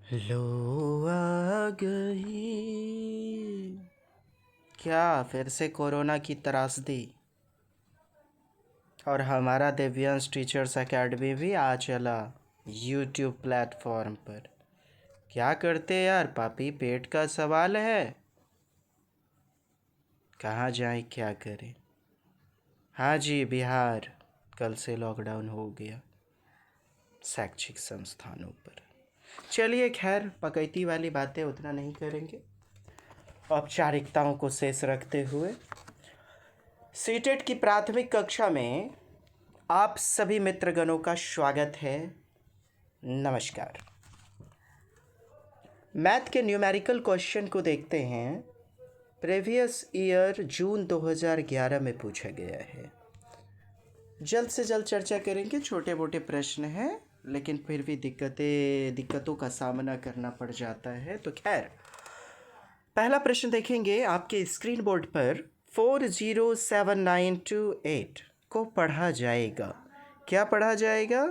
लो आ गई। क्या फिर से कोरोना की त्रासदी। और हमारा दिव्यांश टीचर्स एकेडमी भी आ चला यूट्यूब प्लेटफॉर्म पर। क्या करते यार पापी, पेट का सवाल है। कहाँ जाए क्या करें। हाँ जी, बिहार कल से लॉकडाउन हो गया शैक्षिक संस्थानों पर। चलिए खैर, पकैती वाली बातें उतना नहीं करेंगे। औपचारिकताओं को शेष रखते हुए सीटेट की प्राथमिक कक्षा में आप सभी मित्रगणों का स्वागत है। नमस्कार। मैथ के न्यूमेरिकल क्वेश्चन को देखते हैं। प्रीवियस ईयर जून 2011 में पूछा गया है। जल्द से जल्द चर्चा करेंगे। छोटे मोटे प्रश्न हैं लेकिन फिर भी दिक्कतों का सामना करना पड़ जाता है। तो खैर, पहला प्रश्न देखेंगे आपके स्क्रीन बोर्ड पर। 407928 को पढ़ा जाएगा। क्या पढ़ा जाएगा?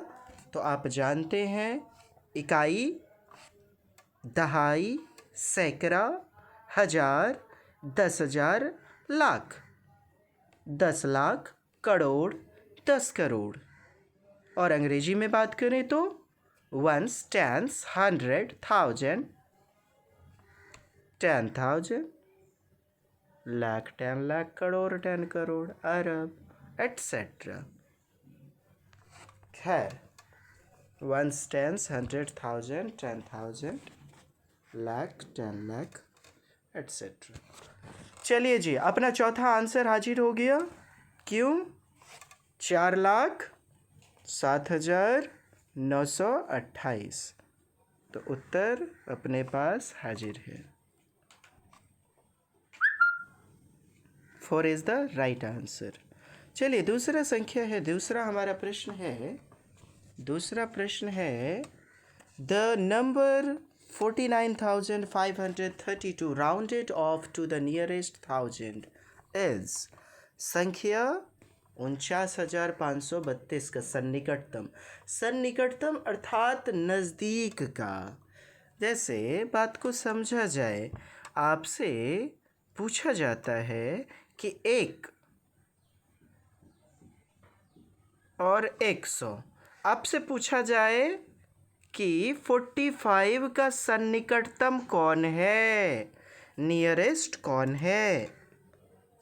तो आप जानते हैं, इकाई, दहाई, सैकड़ा, हजार, 10,000, लाख। 10 लाख, करोड़, 10 करोड़। और अंग्रेजी में बात करें तो वंस, टेंस, 100, 1000, 10,000, लाख, 10 लाख, करोड़, 10 करोड़, अरब, एटसेट्रा। खैर, ones, tens, 100, 1000, 10,000, lakh, 10 lakh, etcetera. चलिए जी, अपना चौथा आंसर हाजिर हो गया। क्यों? 4,07,928। तो उत्तर अपने पास हाजिर है। 4 इज़ द राइट आंसर। चलिए, दूसरा संख्या है, दूसरा हमारा प्रश्न है। दूसरा प्रश्न है, the number 49,532 rounded off to the nearest thousand is. संख्या 49,532 का सन्निकटतम। सन्निकटतम अर्थात नज़दीक का। जैसे बात को समझा जाए, आपसे पूछा जाता है कि 1 और 100। आपसे पूछा जाए कि 45 का सन्निकटतम कौन है, नियरेस्ट कौन है।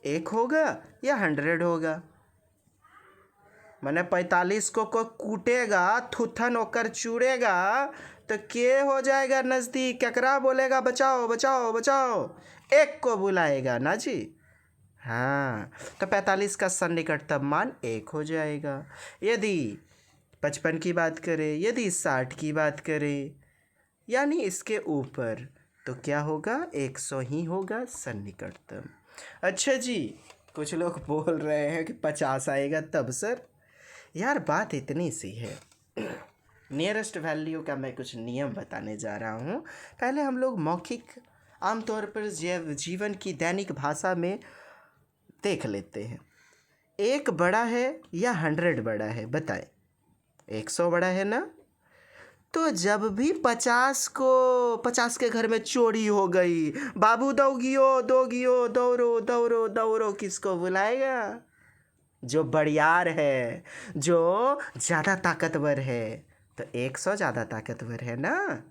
1 होगा या 100 होगा? मैंने 45 को कूटेगा, थुथन होकर चूड़ेगा तो के हो जाएगा नज़दीक। ककरा बोलेगा बचाओ बचाओ बचाओ? 1 को बुलाएगा ना जी। हाँ, तो 45 का सन्निकटतम मान 1 हो जाएगा। यदि 55 की बात करें, यदि 60 की बात करें, यानी इसके ऊपर, तो क्या होगा? 100 ही होगा सन्निकटतम। अच्छा जी, कुछ लोग बोल रहे हैं कि 50 आएगा तब सर। यार बात इतनी सी है। नियरेस्ट वैल्यू का मैं कुछ नियम बताने जा रहा हूँ। पहले हम लोग मौखिक, आमतौर पर जीवन की दैनिक भाषा में देख लेते हैं। 1 बड़ा है या 100 बड़ा है? बताएं। 100 बड़ा है ना? तो जब भी 50 के घर में चोरी हो गई, बाबू दौगियो दोगियो दौड़ो दौड़ो दौड़ो, किसको बुलाएगा? जो बड़ियार है, जो ज़्यादा ताकतवर है। तो 100 ज़्यादा ताकतवर है ना,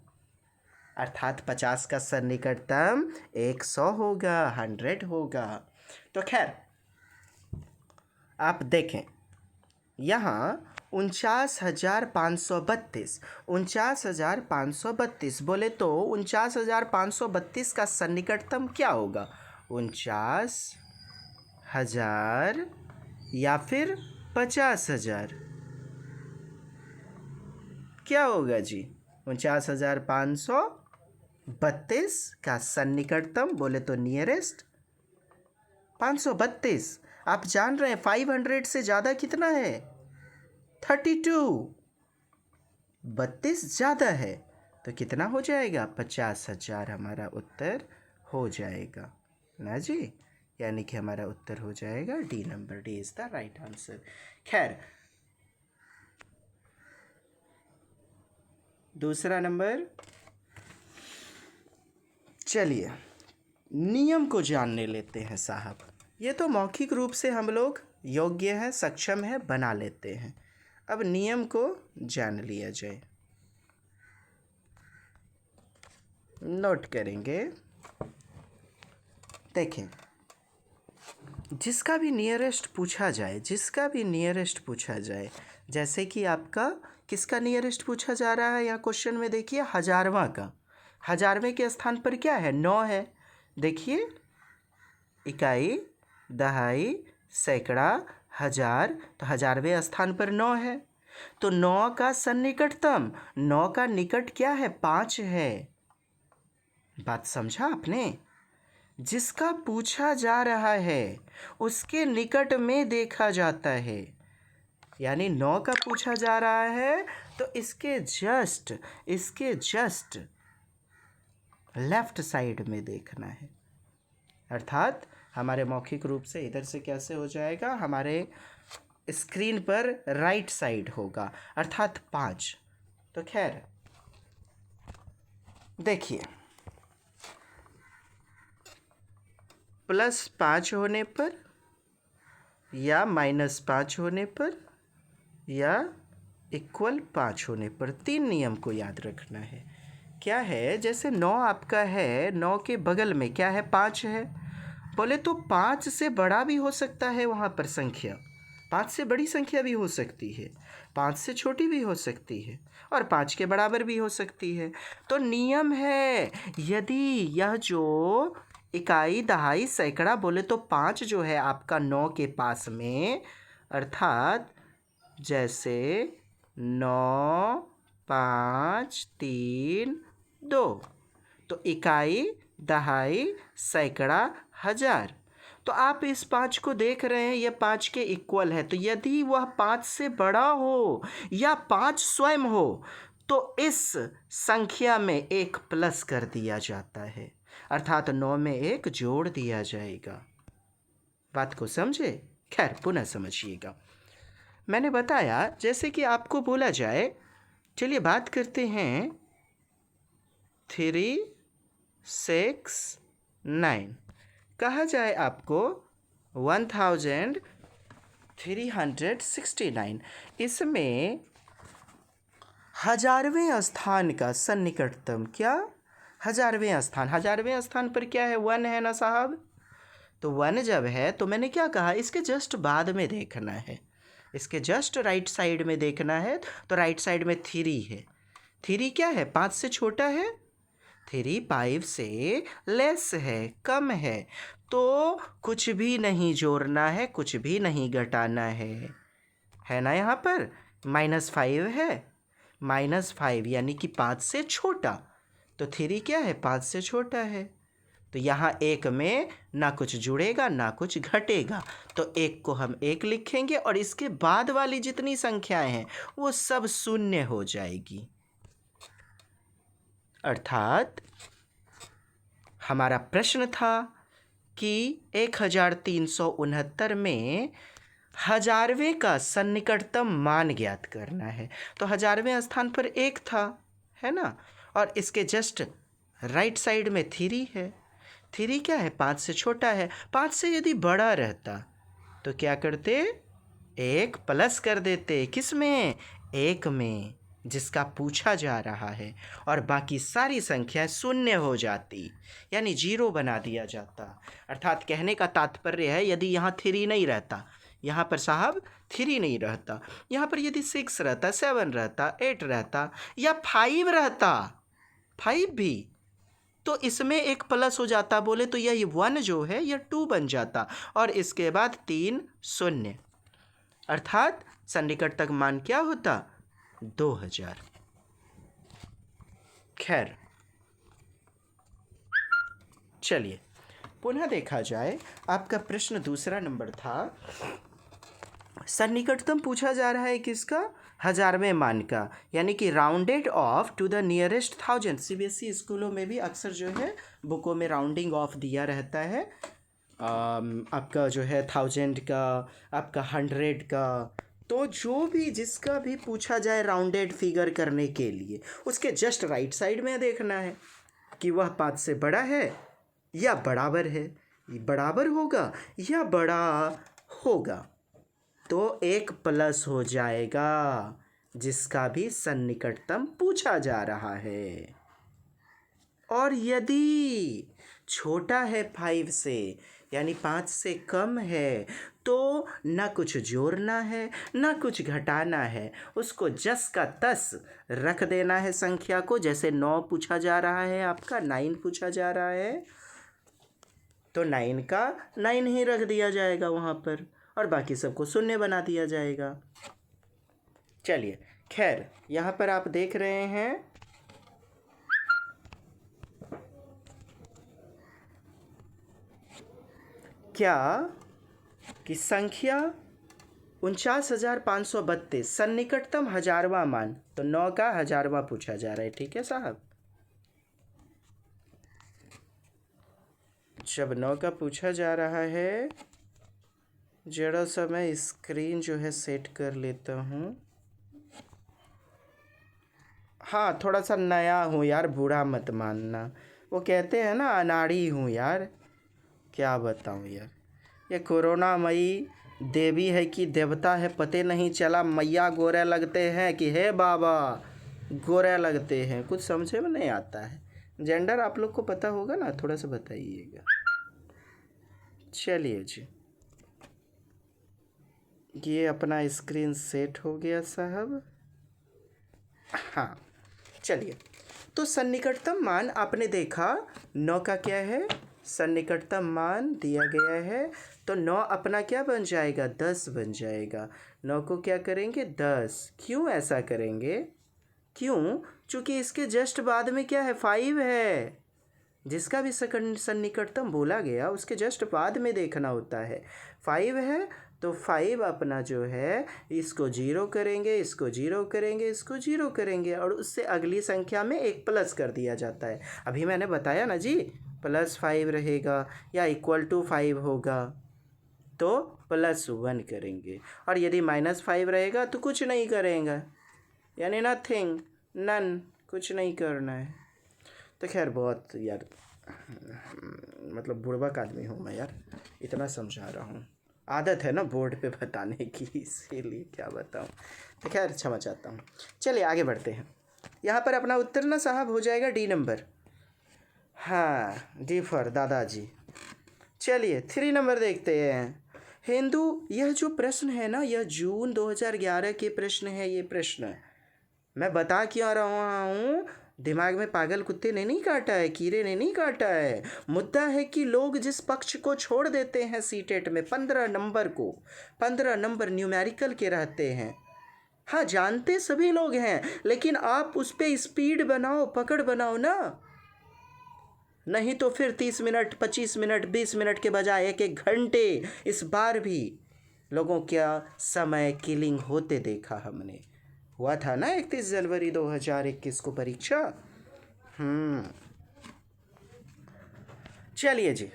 अर्थात 50 का सन्निकटतम 100 होगा, 100 होगा। तो खैर, आप देखें यहाँ 49,532, 49,532 बोले तो 49,532 का सन्निकटतम क्या होगा? 49,000 या फिर 50,000? क्या होगा जी? 49,532 का सन्निकटतम बोले तो नियरेस्ट 532। आप जान रहे हैं 500 से ज़्यादा कितना है? 32। 32 ज़्यादा है तो कितना हो जाएगा? 50,000 हमारा उत्तर हो जाएगा ना जी। यानी कि हमारा उत्तर हो जाएगा D number. D is the right answer. खैर, दूसरा नंबर चलिए नियम को जानने लेते हैं साहब। ये तो मौखिक रूप से हम लोग योग्य हैं, सक्षम हैं, बना लेते हैं। अब नियम को जान लिया जाए। नोट करेंगे। देखें, जिसका भी नियरेस्ट पूछा जाए, जैसे कि आपका किसका नियरेस्ट पूछा जा रहा है यहाँ क्वेश्चन में, देखिए हजारवां का। हजारवें के स्थान पर क्या है? 9 है। देखिए, इकाई, दहाई, सैकड़ा, हजार, तो हजारवें स्थान पर 9 है। तो 9 का सन्निकटतम, 9 का निकट क्या है? 5 है। बात समझा आपने? जिसका पूछा जा रहा है उसके निकट में देखा जाता है, यानी 9 का पूछा जा रहा है तो इसके जस्ट लेफ्ट साइड में देखना है। अर्थात हमारे मौखिक रूप से इधर से कैसे हो जाएगा? हमारे स्क्रीन पर राइट साइड होगा, अर्थात 5। तो खैर देखिए, +5 होने पर या -5 होने पर या =5 होने पर 3 नियम को याद रखना है। क्या है? जैसे 9 आपका है, 9 के बगल में क्या है? 5 है। बोले तो 5 से बड़ा भी हो सकता है वहाँ पर संख्या, 5 से बड़ी संख्या भी हो सकती है, 5 से छोटी भी हो सकती है और 5 के बराबर भी हो सकती है। तो नियम है, यदि यह जो इकाई, दहाई, सैकड़ा बोले तो 5 जो है आपका 9 के पास में, अर्थात जैसे 9, 5, 3, 2, तो इकाई, दहाई, सैकड़ा, हजार। तो आप इस 5 को देख रहे हैं, यह 5 के इक्वल है। तो यदि वह 5 से बड़ा हो या 5 स्वयं हो तो इस संख्या में एक प्लस कर दिया जाता है, अर्थात 9 में एक जोड़ दिया जाएगा। बात को समझे? खैर पुनः समझिएगा। मैंने बताया जैसे कि आपको बोला जाए, चलिए बात करते हैं 3, 6, 9। कहा जाए आपको 1369, इसमें हजारवें स्थान का सन्निकटतम क्या? हजारवें स्थान पर क्या है? 1 है ना साहब। तो 1 जब है तो मैंने क्या कहा? इसके जस्ट बाद में देखना है, इसके जस्ट राइट साइड में देखना है। तो राइट साइड में 3 है। 3 क्या है? 5 से छोटा है। 3 5 से लेस है, कम है। तो कुछ भी नहीं जोड़ना है, कुछ भी नहीं घटाना है ना। यहाँ पर -5 है, -5 यानी कि 5 से छोटा। तो 3 क्या है? 5 से छोटा है। तो यहाँ 1 में ना कुछ जुड़ेगा ना कुछ घटेगा, तो 1 को हम 1 लिखेंगे और इसके बाद वाली जितनी संख्याएं हैं वो सब शून्य हो जाएगी। अर्थात हमारा प्रश्न था कि 1369 में हजारवें का सन्निकटतम मान ज्ञात करना है। तो हजारवें स्थान पर 1 था, है ना, और इसके जस्ट राइट साइड में 3 है। 3 क्या है? 5 से छोटा है। 5 से यदि बड़ा रहता तो क्या करते? 1 प्लस कर देते। किस में? 1 में, जिसका पूछा जा रहा है, और बाकी सारी संख्या शून्य हो जाती, यानी 0 बना दिया जाता। अर्थात कहने का तात्पर्य है, यदि यहाँ 3 नहीं रहता, यहाँ पर साहब 3 नहीं रहता, यहाँ पर यदि 6 रहता, 7 रहता, 8 रहता या 5 रहता, 5 भी, तो इसमें एक प्लस हो जाता। बोले तो यह 1 जो है यह 2 बन जाता और इसके बाद 3 शून्य, अर्थात सन्निकट तक मान क्या होता? 2000। खैर चलिए पुनः देखा जाए। आपका प्रश्न दूसरा नंबर था, सन्निकटतम पूछा जा रहा है किसका? हजारवें मान का, यानी कि rounded off to the nearest 1000। CBSE स्कूलों में भी अक्सर जो है बुकों में राउंडिंग ऑफ दिया रहता है। आपका जो है 1000 का, आपका 100 का, तो जो भी जिसका भी पूछा जाए राउंडेड फिगर करने के लिए उसके जस्ट राइट साइड में देखना है। कि वह 5 से बड़ा है या बराबर है, बराबर होगा या बड़ा होगा, तो एक प्लस हो जाएगा जिसका भी सन्निकटतम पूछा जा रहा है। और यदि छोटा है 5 से यानी 5 से कम है तो ना कुछ जोड़ना है ना कुछ घटाना है, उसको जस का तस रख देना है संख्या को। जैसे 9 पूछा जा रहा है, आपका 9 पूछा जा रहा है, तो 9 का 9 ही रख दिया जाएगा वहाँ पर और बाकी सबको शून्य बना दिया जाएगा। चलिए खैर, यहाँ पर आप देख रहे हैं क्या कि संख्या 49,532 सन्निकटतम हजारवा मान, तो 9 का हजारवा पूछा जा रहा है। ठीक है साहब, जब 9 का पूछा जा रहा है, जरा सा मैं स्क्रीन जो है सेट कर लेता हूँ। हाँ, थोड़ा सा नया हूँ यार, बुरा मत मानना। वो कहते हैं ना, अनाड़ी हूँ यार, क्या बताऊँ यार। ये कोरोना मई देवी है कि देवता है पते नहीं चला। मैया गोरे लगते हैं कि हे बाबा गोरे लगते हैं, कुछ समझे में नहीं आता है। जेंडर आप लोग को पता होगा ना, थोड़ा सा बताइएगा। चलिए जी, ये अपना स्क्रीन सेट हो गया साहब। हाँ चलिए, तो सन्निकटतम मान आपने देखा 9 का क्या है, सन्निकटतम मान दिया गया है, तो 9 अपना क्या बन जाएगा, 10 बन जाएगा। 9 को क्या करेंगे, 10। क्यों ऐसा करेंगे, क्यों, चूँकि इसके जस्ट बाद में क्या है, 5 है। जिसका भी सन्निकटतम बोला गया उसके जस्ट बाद में देखना होता है। 5 है तो 5 अपना जो है, इसको 0 करेंगे, इसको 0 करेंगे, इसको 0 करेंगे और उससे अगली संख्या में एक प्लस कर दिया जाता है। अभी मैंने बताया ना जी, +5 रहेगा या = 5 होगा तो +1 करेंगे, और यदि -5 रहेगा तो कुछ नहीं करेंगे, यानी नथिंग, नन, कुछ नहीं करना है। तो खैर बहुत यार, मतलब बुड़बक आदमी हूँ मैं यार, इतना समझा रहा हूँ, आदत है ना बोर्ड पे बताने की, इसीलिए क्या बताऊँ। तो खैर क्षमा चाहता हूँ। चलिए आगे बढ़ते हैं। यहाँ पर अपना उत्तर ना साहब हो जाएगा डी नंबर। हाँ, डी फॉर दादाजी। चलिए 3 नंबर देखते हैं। हिंदू, यह जो प्रश्न है ना, यह जून 2011 के प्रश्न है। ये प्रश्न मैं बता क्यों रहा हूँ, दिमाग में पागल कुत्ते ने नहीं काटा है, कीड़े ने नहीं काटा है। मुद्दा है कि लोग जिस पक्ष को छोड़ देते हैं सीटेट में 15 नंबर को, 15 नंबर न्यूमेरिकल के रहते हैं। हाँ जानते सभी लोग हैं, लेकिन आप उस पर स्पीड बनाओ, पकड़ बनाओ ना, नहीं तो फिर 30 मिनट 25 मिनट 20 मिनट के बजाय 1-1 घंटे इस बार भी लोगों का समय किलिंग होते देखा हमने। हुआ था ना 31 जनवरी 2021 को परीक्षा। चलिए जी,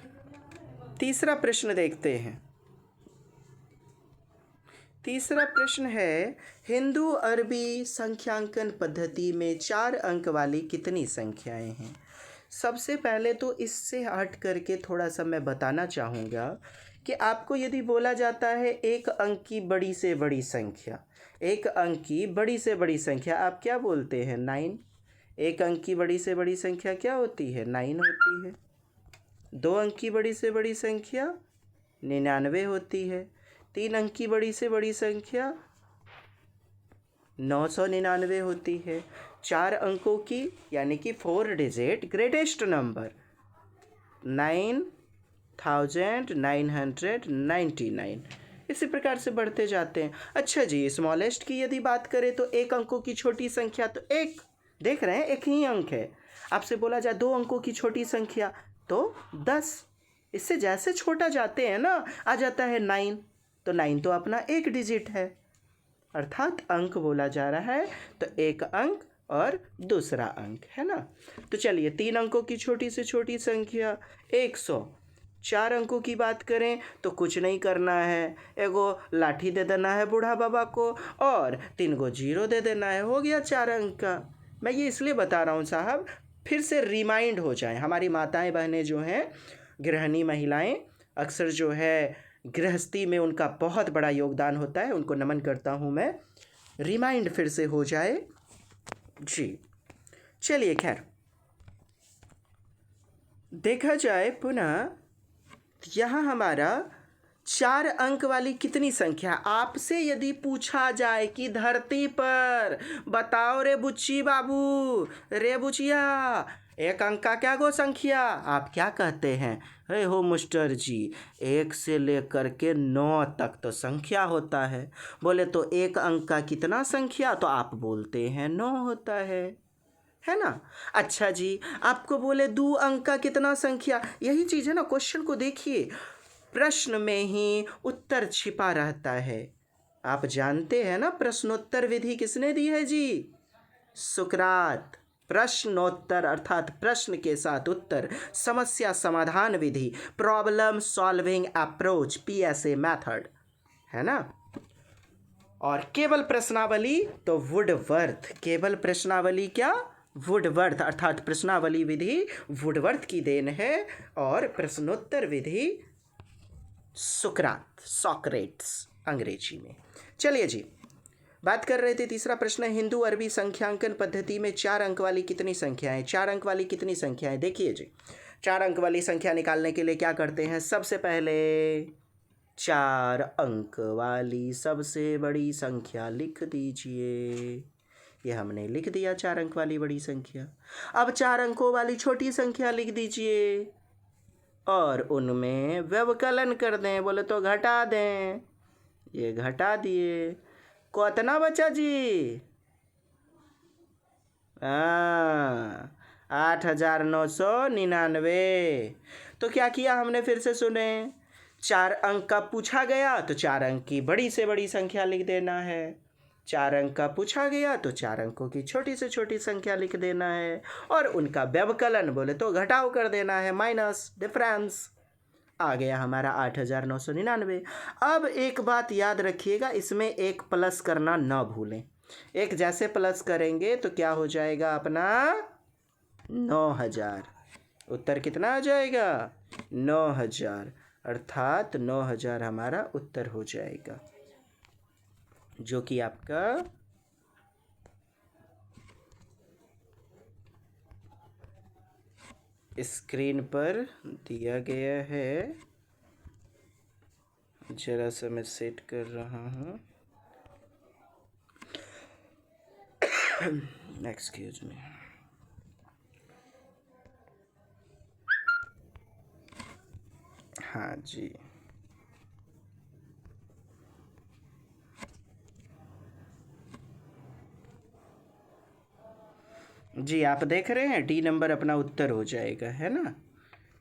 तीसरा प्रश्न देखते हैं। तीसरा प्रश्न है, हिंदू अरबी संख्यांकन पद्धति में 4 अंक वाली कितनी संख्याएं हैं। सबसे पहले तो इससे हट करके थोड़ा सा मैं बताना चाहूँगा कि आपको यदि बोला जाता है एक अंक की बड़ी से बड़ी संख्या, एक अंक की बड़ी से बड़ी संख्या आप क्या बोलते हैं, 9। एक अंक की बड़ी से बड़ी संख्या क्या होती है, 9 होती है। 2 अंक की बड़ी से बड़ी संख्या 99 होती है। 3 अंक की बड़ी से बड़ी संख्या 999 होती है। 4 अंकों की यानी कि 4 डिजिट ग्रेटेस्ट नंबर 9,999। इसी प्रकार से बढ़ते जाते हैं। अच्छा जी, स्मॉलेस्ट की यदि बात करें तो 1 अंकों की छोटी संख्या तो 1, देख रहे हैं 1 ही अंक है। आपसे बोला जाए 2 अंकों की छोटी संख्या तो 10। इससे जैसे छोटा जाते हैं ना, आ जाता है 9, तो 9 तो अपना 1 डिजिट है, अर्थात अंक बोला जा रहा है तो 1 अंक और दूसरा अंक है ना। तो चलिए 3 अंकों की छोटी से छोटी संख्या 100। 4 अंकों की बात करें तो कुछ नहीं करना है, एगो लाठी दे देना है बूढ़ा बाबा को और 3 गो 0 दे देना है, हो गया 4 अंक का। मैं ये इसलिए बता रहा हूँ साहब, फिर से रिमाइंड हो जाएं। हमारी माताएं बहनें जो हैं, गृहिणी महिलाएं, अक्सर जो है गृहस्थी में उनका बहुत बड़ा योगदान होता है, उनको नमन करता हूँ मैं। रिमाइंड फिर से हो जाए जी। चलिए खैर, देखा जाए पुनः यहाँ हमारा 4 अंक वाली कितनी संख्या। आपसे यदि पूछा जाए कि धरती पर बताओ रे बुच्ची बाबू, रे बुचिया, 1 अंक का क्या गो संख्या, आप क्या कहते हैं? हे हो मास्टर जी, 1 से लेकर के 9 तक तो संख्या होता है। बोले तो 1 अंक का कितना संख्या? तो आप बोलते हैं 9 होता है ना। अच्छा जी, आपको बोले 2 अंक का कितना संख्या? यही चीज़ है ना, क्वेश्चन को देखिए, प्रश्न में ही उत्तर छिपा रहता है। आप जानते हैं ना प्रश्नोत्तर विधि किसने दी है जी? सुकरात। प्रश्नोत्तर अर्थात प्रश्न के साथ उत्तर, समस्या समाधान विधि, problem solving approach, PSA method, है ना। और केवल प्रश्नावली तो वुडवर्थ। केवल प्रश्नावली क्या? वुडवर्थ, अर्थात प्रश्नावली विधि वुडवर्थ की देन है और प्रश्नोत्तर विधि सुकरात, सॉक्रेट्स अंग्रेजी में। चलिए जी, बात कर रहे थे, तीसरा प्रश्न है, हिंदू अरबी संख्यांकन पद्धति में 4 अंक वाली कितनी संख्याएं? 4 अंक वाली कितनी संख्याएं? देखिए जी, 4 अंक वाली संख्या निकालने के लिए क्या करते हैं? सबसे पहले 4 अंक वाली सबसे बड़ी संख्या लिख दीजिए। ये हमने लिख दिया 4 अंक वाली बड़ी संख्या। अब 4 अंकों वाली छोटी संख्या लिख दीजिए और उनमें व्यवकलन कर दें। बोले तो घटा दें, ये घटा दिए। कितना बचा जी? 8,999। तो क्या किया हमने? फिर से सुने, 4 अंक का पूछा गया तो 4 अंक की बड़ी से बड़ी संख्या लिख देना है। 4 अंक का पूछा गया तो 4 अंकों की छोटी से छोटी संख्या लिख देना है और उनका व्यवकलन बोले तो घटाव कर देना है, माइनस, डिफरेंस। आ गया हमारा 8,999। अब एक बात याद रखिएगा, इसमें एक प्लस करना ना भूलें। एक जैसे प्लस करेंगे तो क्या हो जाएगा अपना? 9,000। उत्तर कितना आ जाएगा? 9,000, अर्थात 9,000 हमारा उत्तर हो जाएगा, जो कि आपका स्क्रीन पर दिया गया है। जरा सा मैं सेट कर रहा हूँ। Excuse me. हाँ जी, जी आप देख रहे हैं, डी नंबर अपना उत्तर हो जाएगा, है ना।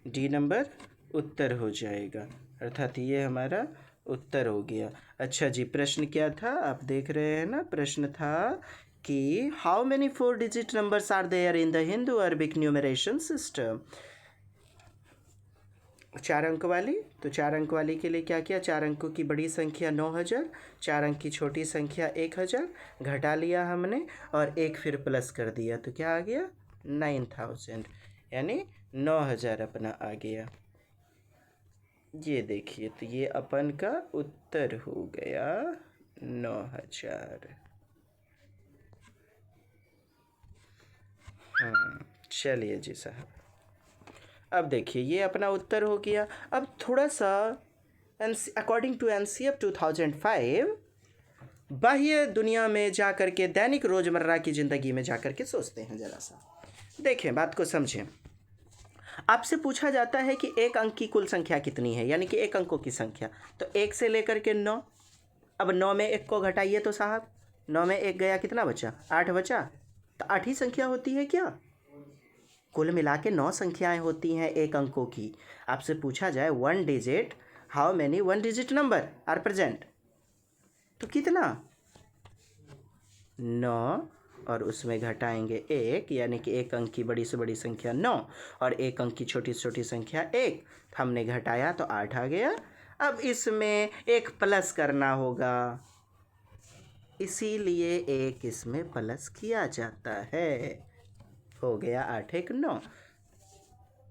डी नंबर उत्तर हो जाएगा, अर्थात ये हमारा उत्तर हो गया। अच्छा जी, प्रश्न क्या था आप देख रहे हैं ना? प्रश्न था कि how many 4 digit numbers are there in the Hindu Arabic numeration system. 4 अंक वाली, तो 4 अंक वाली के लिए क्या किया? 4 अंकों की बड़ी संख्या 9,000, 4 अंक की छोटी संख्या 1,000, घटा लिया हमने और एक फिर प्लस कर दिया, तो क्या आ गया? 9,000, यानी 9,000 अपना आ गया। ये देखिए, तो ये अपन का उत्तर हो गया 9,000। हाँ, चलिए जी साहब, अब देखिए ये अपना उत्तर हो गया। अब थोड़ा सा अकॉर्डिंग टू NCF 2005 बाह्य दुनिया में जा कर के, दैनिक रोजमर्रा की ज़िंदगी में जा कर के सोचते हैं, ज़रा सा देखें, बात को समझें। आपसे पूछा जाता है कि 1 अंक की कुल संख्या कितनी है, यानी कि 1 अंकों की संख्या, तो 1 से लेकर के 9। अब 9 में 1 को घटाइए तो साहब, 9 में 1 गया, कितना बचा? 8 बचा। तो 8 ही संख्या होती है क्या? कुल मिला के 9 संख्याएं होती हैं 1 अंकों की। आपसे पूछा जाए 1 digit, how many 1 digit number are present, तो कितना? 9 और उसमें घटाएंगे 1, यानी कि 1 अंक की बड़ी से बड़ी संख्या 9 और 1 अंक की छोटी से छोटी संख्या 1। हमने घटाया तो 8 आ गया। अब इसमें एक प्लस करना होगा, इसीलिए एक इसमें प्लस किया जाता है। हो गया 8 1 9।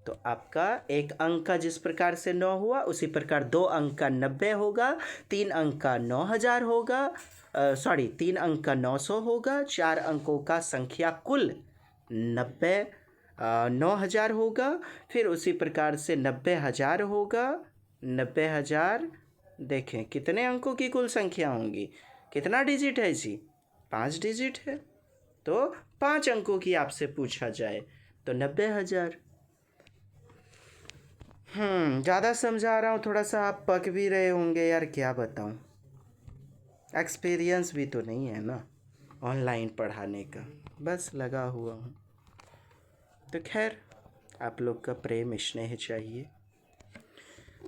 तो आपका एक अंक का जिस प्रकार से 9 हुआ उसी प्रकार 2 अंक का 90 होगा, 3 अंक का 9000 होगा, 3 अंक का 900 होगा, 4 अंकों का संख्या कुल 9000 होगा। फिर उसी प्रकार से 90,000 होगा, 90,000। देखें कितने अंकों की कुल संख्या होंगी, कितना डिजिट है जी, 5 डिजिट है। तो 5 अंकों की आपसे पूछा जाए तो 90,000। ज़्यादा समझा रहा हूँ, थोड़ा सा आप पक भी रहे होंगे यार, क्या बताऊँ, एक्सपीरियंस भी तो नहीं है ना ऑनलाइन पढ़ाने का, बस लगा हुआ हूँ। तो खैर आप लोग का प्रेम स्नेह चाहिए।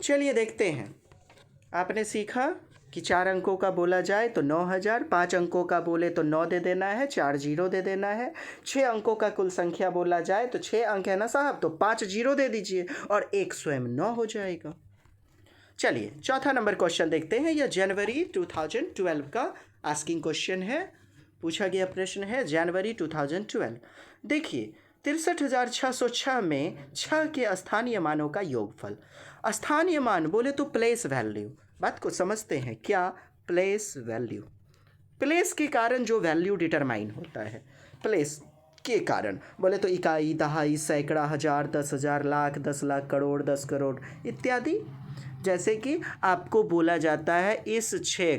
चलिए देखते हैं। आपने सीखा कि 4 अंकों का बोला जाए तो 9,000, 5 अंकों का बोले तो 9 दे देना है, 4 जीरो दे देना है। 6 अंकों का कुल संख्या बोला जाए तो 6 अंक है ना साहब, तो 5 जीरो दे दीजिए और एक स्वयं 9 हो जाएगा। चलिए चौथा नंबर क्वेश्चन देखते हैं। यह जनवरी 2012 का आस्किंग क्वेश्चन है, पूछा गया प्रश्न है जनवरी 2012। देखिए 63,606 में 6 के स्थानीय मानों का योगफल। स्थानीय मान बोले तो प्लेस वैल्यू, बात को समझते हैं क्या, प्लेस वैल्यू। प्लेस के कारण जो वैल्यू डिटरमाइन होता है, प्लेस के कारण बोले तो इकाई, दहाई, सैकड़ा, हजार, 10,000, लाख, 10 लाख, करोड़, 10 करोड़ इत्यादि। जैसे कि आपको बोला जाता है इस 6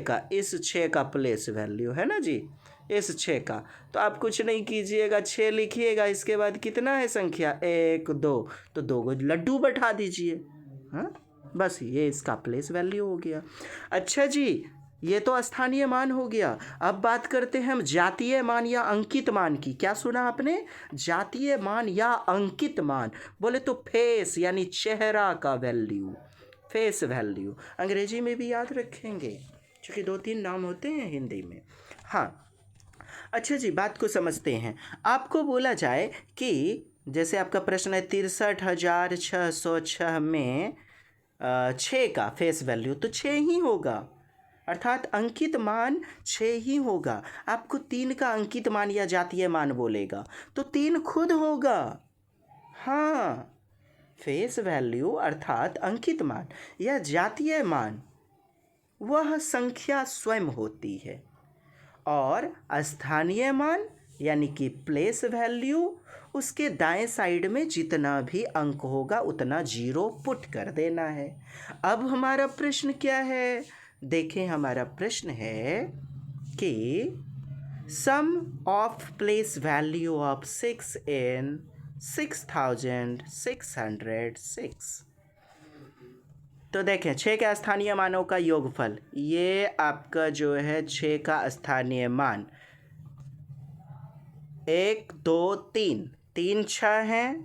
का प्लेस वैल्यू है ना जी, इस 6 का, तो आप कुछ नहीं कीजिएगा, 6 लिखिएगा, इसके बाद कितना है संख्या 1 2, तो 2 को लड्डू बैठा दीजिए। हाँ बस ये इसका प्लेस वैल्यू हो गया। अच्छा जी, ये तो स्थानीय मान हो गया। अब बात करते हैं हम जातीय मान या अंकित मान की। क्या सुना आपने, जातीय मान या अंकित मान, बोले तो फेस यानी चेहरा का वैल्यू, फेस वैल्यू। अंग्रेजी में भी याद रखेंगे क्योंकि 2-3 नाम होते हैं हिंदी में। हाँ अच्छा जी, बात को समझते हैं। आपको बोला जाए कि जैसे आपका प्रश्न है 63,606 में 6 का फेस वैल्यू तो 6 ही होगा, अर्थात अंकित मान 6 ही होगा। आपको 3 का अंकित मान या जातीय मान बोलेगा तो 3 खुद होगा। हाँ, फेस वैल्यू अर्थात अंकित मान या जातीय मान वह संख्या स्वयं होती है, और स्थानीय मान यानी कि प्लेस वैल्यू उसके दाएं साइड में जितना भी अंक होगा उतना जीरो पुट कर देना है। अब हमारा प्रश्न क्या है, देखें हमारा प्रश्न है कि सम ऑफ प्लेस वैल्यू ऑफ 6 इन 6,606। तो देखें 6 के स्थानीय मानों का योगफल, ये आपका जो है 6 का स्थानीय मान 1 2 3, 3 6 हैं।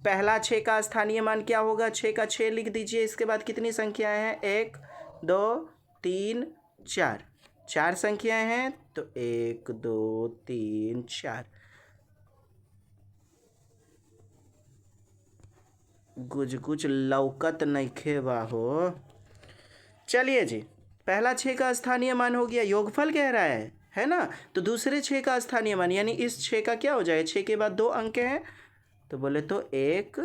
पहला 6 का स्थानीय मान क्या होगा, 6 का 6 लिख दीजिए। इसके बाद कितनी संख्याएं हैं, 1 2 3 4, 4 संख्याएं हैं, तो 1 2 3 4। कुछ लौकत नइखे बा हो। चलिए जी, पहला 6 का स्थानीय मान हो गया, योगफल कह रहा है ना, तो दूसरे 6 का स्थानीय मान यानी इस 6 का क्या हो जाएगा, 6 के बाद 2 अंक हैं तो बोले तो 1,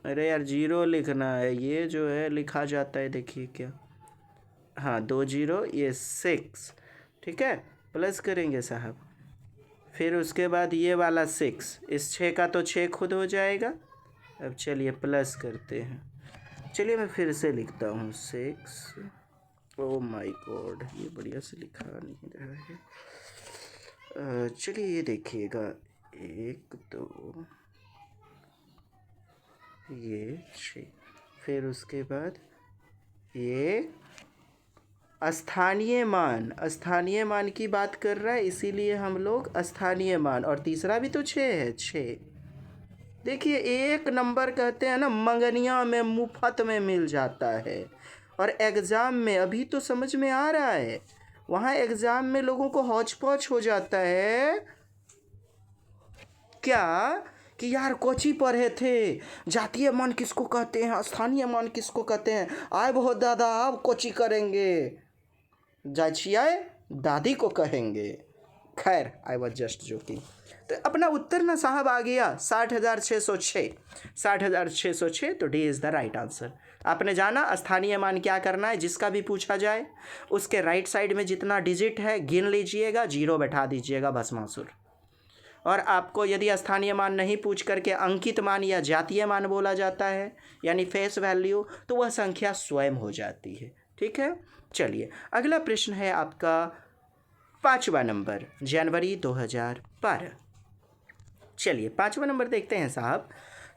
अरे यार 0 लिखना है, ये जो है लिखा जाता है देखिए क्या, हाँ 2 0, ये 6, ठीक है, प्लस करेंगे साहब। फिर उसके बाद ये वाला 6, इस 6 का तो 6 खुद हो जाएगा। अब चलिए प्लस करते हैं, चलिए मैं फिर से लिखता हूँ 6, ओ माय गॉड ये बढ़िया से लिखा नहीं रहा है। चलिए ये देखिएगा 1 2, ये 6, फिर उसके बाद ये स्थानीय मान की बात कर रहा है, इसीलिए हम लोग स्थानीय मान, और तीसरा भी तो 6 है, 6। देखिए 1 नंबर कहते हैं ना, मंगनिया में मुफ्त में मिल जाता है, और एग्ज़ाम में अभी तो समझ में आ रहा है, वहाँ एग्ज़ाम में लोगों को हौच पौच हो जाता है क्या कि यार कोची पढ़े थे, जातीय मान किसको कहते हैं, स्थानीय मान किसको कहते हैं, आए बहुत दादा अब कोची करेंगे, जाचिए दादी को कहेंगे, खैर आई वॉज जस्ट जोकिंग। तो अपना उत्तर ना साहब आ गया 60,606। 60,606, तो D is the right answer. आपने जाना स्थानीय मान क्या करना है, जिसका भी पूछा जाए उसके राइट साइड में जितना डिजिट है गिन लीजिएगा, जीरो बैठा दीजिएगा, भस्मासुर। और आपको यदि स्थानीय मान नहीं पूछ करके अंकित मान या जातीय मान बोला जाता है यानी फेस वैल्यू, तो वह संख्या स्वयं हो जाती है। ठीक है, चलिए अगला प्रश्न है आपका 5वां नंबर, जनवरी 2012। चलिए 5वां नंबर देखते हैं साहब।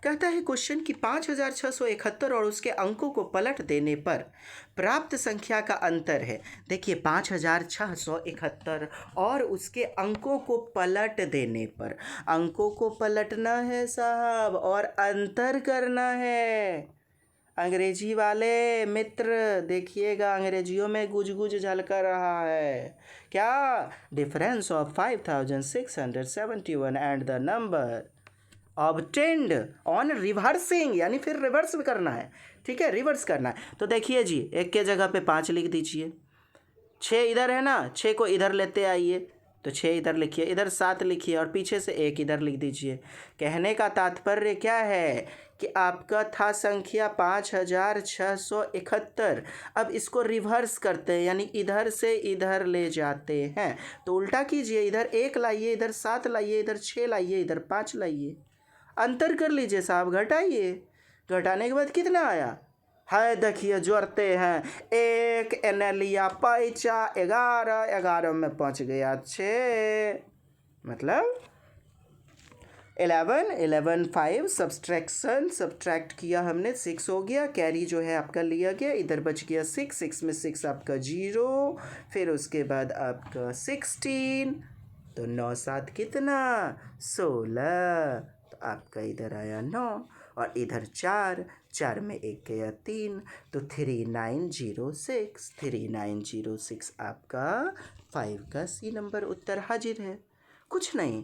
कहता है क्वेश्चन कि 5,671 और उसके अंकों को पलट देने पर प्राप्त संख्या का अंतर है। देखिए 5,671 और उसके अंकों को पलट देने पर, अंकों को पलटना है साहब और अंतर करना है। अंग्रेजी वाले मित्र देखिएगा, अंग्रेजियों में गुज गुज झलका रहा है क्या। Difference of 5,671 and the number obtained on reversing, यानी फिर रिवर्स करना है। ठीक है, रिवर्स करना है। तो देखिए जी, एक के जगह पे 5 लिख दीजिए, 6 इधर है ना, 6 को इधर लेते आइए, तो 6 इधर लिखिए, इधर 7 लिखिए और पीछे से 1 इधर लिख दीजिए। कहने का तात्पर्य क्या है कि आपका था संख्या 5,671। अब इसको रिवर्स करते हैं, यानी इधर से इधर ले जाते हैं। तो उल्टा कीजिए, इधर 1 लाइए, इधर 7 लाइए, इधर 6 लाइए, इधर 5 लाइए, अंतर कर लीजिए साहब, घटाइए। घटाने के बाद कितना आया है, देखिए जोड़ते हैं, 1 एने लिया पैचा 11, 11 में 5 गया 6, मतलब 11, 11 5 सब्सट्रैक्शन, सब्ट्रैक्ट किया हमने 6 हो गया, कैरी जो है आपका लिया गया, इधर बच गया 6, 6 में 6 आपका 0, फिर उसके बाद आपका 16, तो 9 7 कितना 16, तो आपका इधर आया 9 और इधर 4, 4 में 1 गया 3, तो 3906, 3906 आपका 5 का सी नंबर उत्तर हाजिर है। कुछ नहीं,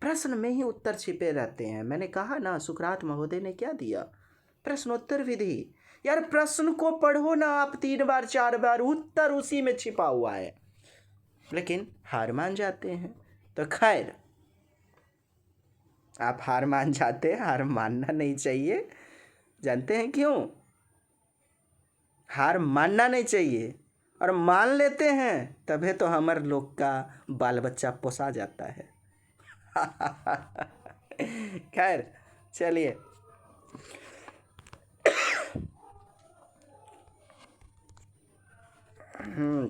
प्रश्न में ही उत्तर छिपे रहते हैं। मैंने कहा ना, सुकरात महोदय ने क्या दिया, प्रश्नोत्तर विधि। यार प्रश्न को पढ़ो ना आप 3 बार 4 बार, उत्तर उसी में छिपा हुआ है, लेकिन हार मान जाते हैं। तो खैर आप हार मान जाते हैं, हार मानना नहीं चाहिए। जानते हैं क्यों हार मानना नहीं चाहिए, और मान लेते हैं तभी तो हमारे लोग का बाल बच्चा पोसा जाता है। खैर चलिए,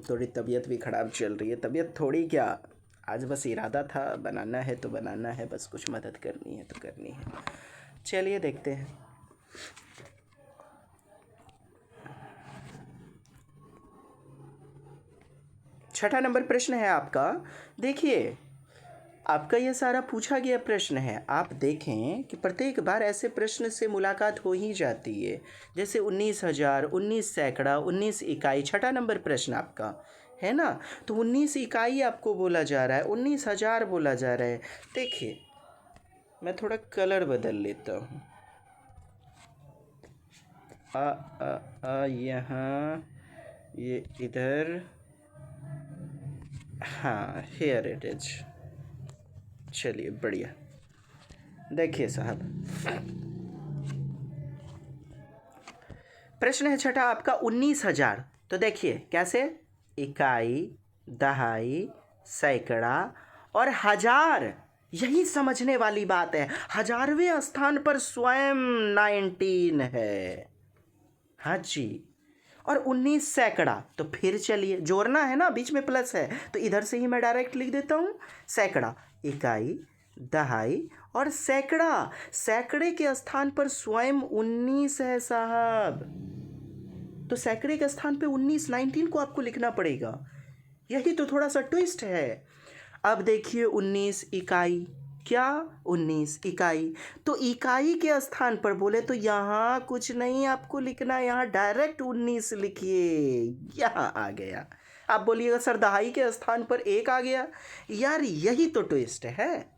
थोड़ी तबीयत भी ख़राब चल रही है। तबीयत थोड़ी क्या, आज बस इरादा था, बनाना है तो बनाना है, बस कुछ मदद करनी है तो करनी है। चलिए देखते हैं। छठा नंबर प्रश्न है आपका। देखिए आपका ये सारा पूछा गया प्रश्न है, आप देखें कि प्रत्येक बार ऐसे प्रश्न से मुलाकात हो ही जाती है, जैसे 19,000, 19 सैकड़ा, 19 इकाई। छठा नंबर प्रश्न आपका है ना, तो 19 इकाई आपको बोला जा रहा है, 19,000 बोला जा रहा है। देखिए मैं थोड़ा कलर बदल लेता हूँ, यहाँ ये इधर, हाँ हियर इट इज। चलिए बढ़िया। देखिए साहब प्रश्न है छठा आपका 19,000। तो देखिए कैसे, इकाई, दहाई, सैकड़ा और हजार, यही समझने वाली बात है। 1000वें स्थान पर स्वयं 19 है, हाँ जी, और 19 सैकड़ा। तो फिर चलिए जोड़ना है ना, बीच में प्लस है, तो इधर से ही मैं डायरेक्ट लिख देता हूँ, सैकड़ा, इकाई, दहाई और सैकड़ा। सैकड़े के स्थान पर स्वयं 19 है साहब, तो सैकड़े के स्थान पे 19 को आपको लिखना पड़ेगा। यही तो थोड़ा सा ट्विस्ट है। अब देखिए 19 इकाई, क्या 19 इकाई, तो इकाई के स्थान पर बोले तो यहाँ कुछ नहीं आपको लिखना, यहाँ डायरेक्ट 19 लिखिए, यहाँ आ गया। आप बोलिएगा सर दहाई के स्थान पर 1 आ गया। यार यही तो ट्विस्ट है,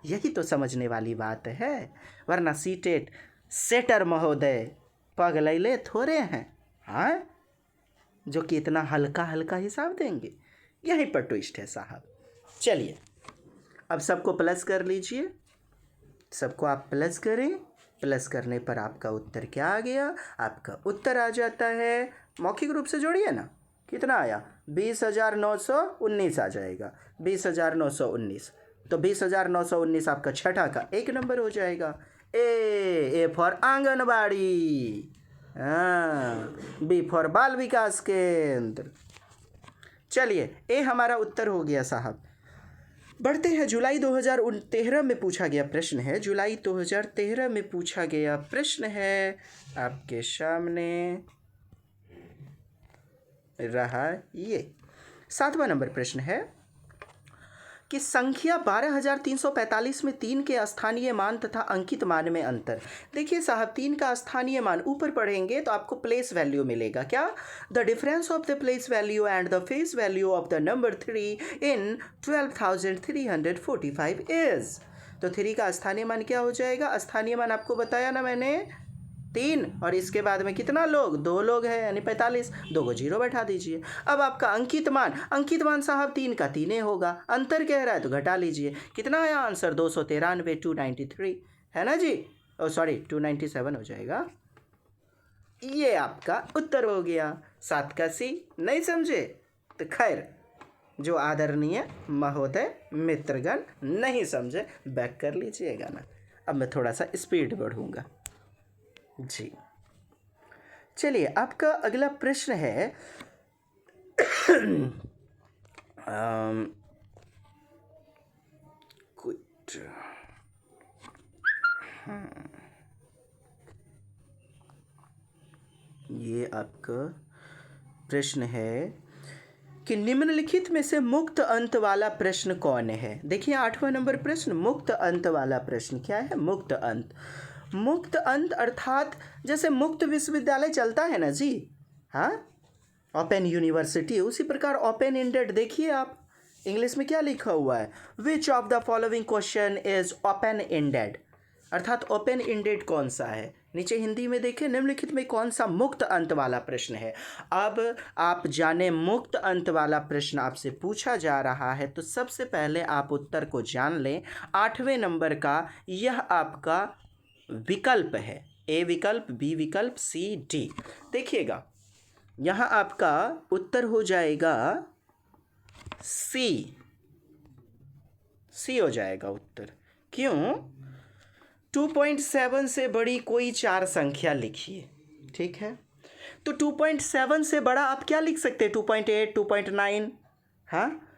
यही तो समझने वाली बात है, वरना सीटेट सेटर महोदय पगलैले थोड़े हैं, हाँ, जो कि इतना हल्का हल्का हिसाब देंगे। यहीं पर ट्विस्ट है साहब। चलिए अब सबको प्लस कर लीजिए, सबको आप प्लस करें। प्लस करने पर आपका उत्तर क्या आ गया? आपका उत्तर आ जाता है, मौखिक रूप से जोड़िए ना, कितना आया? 20,919 आ जाएगा, 20,919। तो 20,919 आपका छठा का 1 नंबर हो जाएगा। ए फॉर आंगनबाड़ी, हाँ, बी फॉर बाल विकास केंद्र। चलिए ए हमारा उत्तर हो गया साहब। बढ़ते हैं, जुलाई 2013 में पूछा गया प्रश्न है, जुलाई 2013 में पूछा गया प्रश्न है, आपके सामने रहा ये 7वां नंबर प्रश्न है कि संख्या 12,345 में 3 के स्थानीय मान तथा अंकित मान में अंतर। देखिए साहब, 3 का स्थानीय मान ऊपर पढ़ेंगे तो आपको प्लेस वैल्यू मिलेगा। क्या? The difference of the place value and the face value of the number 3 in 12,345 is. तो 3 का स्थानीय मान क्या हो जाएगा? स्थानीय मान आपको बताया ना मैंने, 3, और इसके बाद में कितना लोग? 2 लोग हैं, यानी 45। 2 को 0 बैठा दीजिए। अब आपका अंकित मान साहब 3 का 3 होगा, अंतर कह रहा है तो घटा लीजिए। कितना आया आंसर? 293, 293 है ना जी, सॉरी 297 हो जाएगा। ये आपका उत्तर हो गया। 7 का सी। नहीं समझे तो खैर, जो आदरणीय महोदय मित्रगण नहीं समझे बैक कर लीजिएगा ना। अब मैं थोड़ा सा स्पीड बढ़ूंगा जी। चलिए आपका अगला प्रश्न है कुछ ये आपका प्रश्न है कि निम्नलिखित में से मुक्त अंत वाला प्रश्न कौन है? देखिए 8वां नंबर प्रश्न, मुक्त अंत वाला प्रश्न क्या है? मुक्त अंत। मुक्त अंत अर्थात जैसे मुक्त विश्वविद्यालय चलता है ना जी, हाँ, ओपन यूनिवर्सिटी, उसी प्रकार ओपन एंडेड। देखिए आप इंग्लिश में क्या लिखा हुआ है? Which of the following question is open ended, अर्थात ओपन एंडेड कौन सा है? नीचे हिंदी में देखें, निम्नलिखित में कौन सा मुक्त अंत वाला प्रश्न है? अब आप जाने मुक्त अंत वाला प्रश्न आपसे पूछा जा रहा है तो सबसे पहले आप उत्तर को जान लें। 8वें नंबर का यह आपका विकल्प है, ए विकल्प, बी विकल्प, सी, डी। देखिएगा यहाँ आपका उत्तर हो जाएगा सी। सी हो जाएगा उत्तर। क्यों? 2.7 से बड़ी कोई 4 संख्या लिखिए, ठीक है? तो 2.7 से बड़ा आप क्या लिख सकते हैं? 2.8, 2.9, हाँ,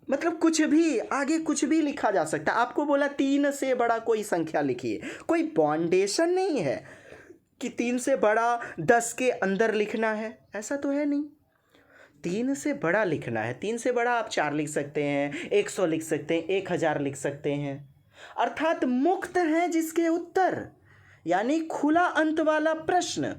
मतलब कुछ भी आगे कुछ भी लिखा जा सकता है। आपको बोला 3 से बड़ा कोई संख्या लिखिए, कोई बाउंडेशन नहीं है कि 3 से बड़ा 10 के अंदर लिखना है, ऐसा तो है नहीं। 3 से बड़ा लिखना है। 3 से बड़ा आप 4 लिख सकते हैं, 100 लिख सकते हैं, 1000 लिख सकते हैं, अर्थात मुक्त है जिसके उत्तर, यानी खुला अंत वाला प्रश्न,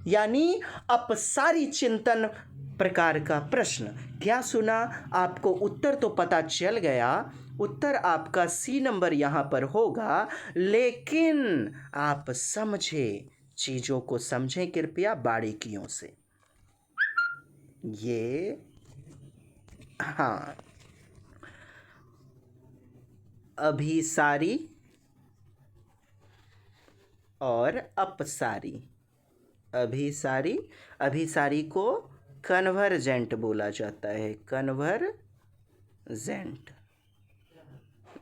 यानी अपसारी चिंतन प्रकार का प्रश्न। क्या सुना? आपको उत्तर तो पता चल गया, उत्तर आपका सी नंबर यहाँ पर होगा, लेकिन आप समझे, चीज़ों को समझें कृपया बारीकियों से। ये हाँ, अभिसारी और अपसारी। अभिसारी, अभिसारी को कन्वर्जेंट बोला जाता है, कन्वर्जेंट,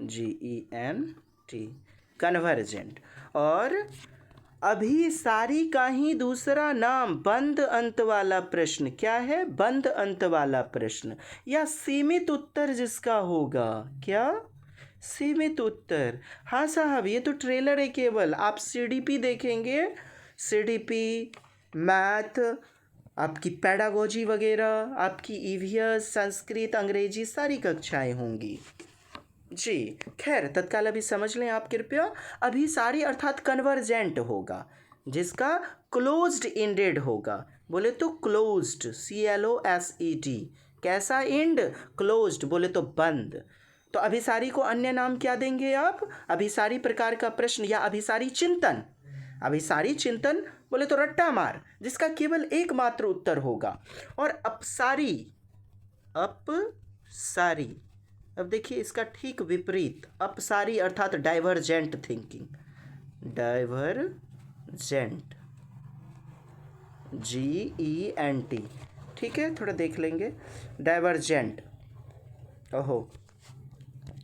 GENT, कन्वर्जेंट। और अभिसारी का ही दूसरा नाम बंद अंत वाला प्रश्न क्या है? बंद अंत वाला प्रश्न, या सीमित उत्तर जिसका होगा। क्या? सीमित उत्तर। हाँ साहब, ये तो ट्रेलर है केवल। आप CDP देखेंगे, CDP, मैथ, आपकी पेडागोजी वगैरह, आपकी EVS, संस्कृत, अंग्रेजी, सारी कक्षाएं होंगी जी। खैर तत्काल अभी समझ लें आप कृपया। अभिसारी अर्थात कन्वर्जेंट होगा, जिसका क्लोज्ड एंडेड होगा। बोले तो क्लोज्ड, CLOSED। कैसा एंड? क्लोज्ड। बोले तो बंद। तो अभिसारी को अन्य नाम क्या देंगे आप? अभिसारी प्रकार का प्रश्न या अभिसारी चिंतन। अभिसारी चिंतन बोले तो रट्टा मार, जिसका केवल एकमात्र उत्तर होगा। और अपसारी, अपसारी अब देखिए इसका ठीक विपरीत अपसारी अर्थात डाइवर्जेंट थिंकिंग, डाइवर्जेंट, GENT, ठीक है, थोड़ा देख लेंगे। डाइवर्जेंट, ओहो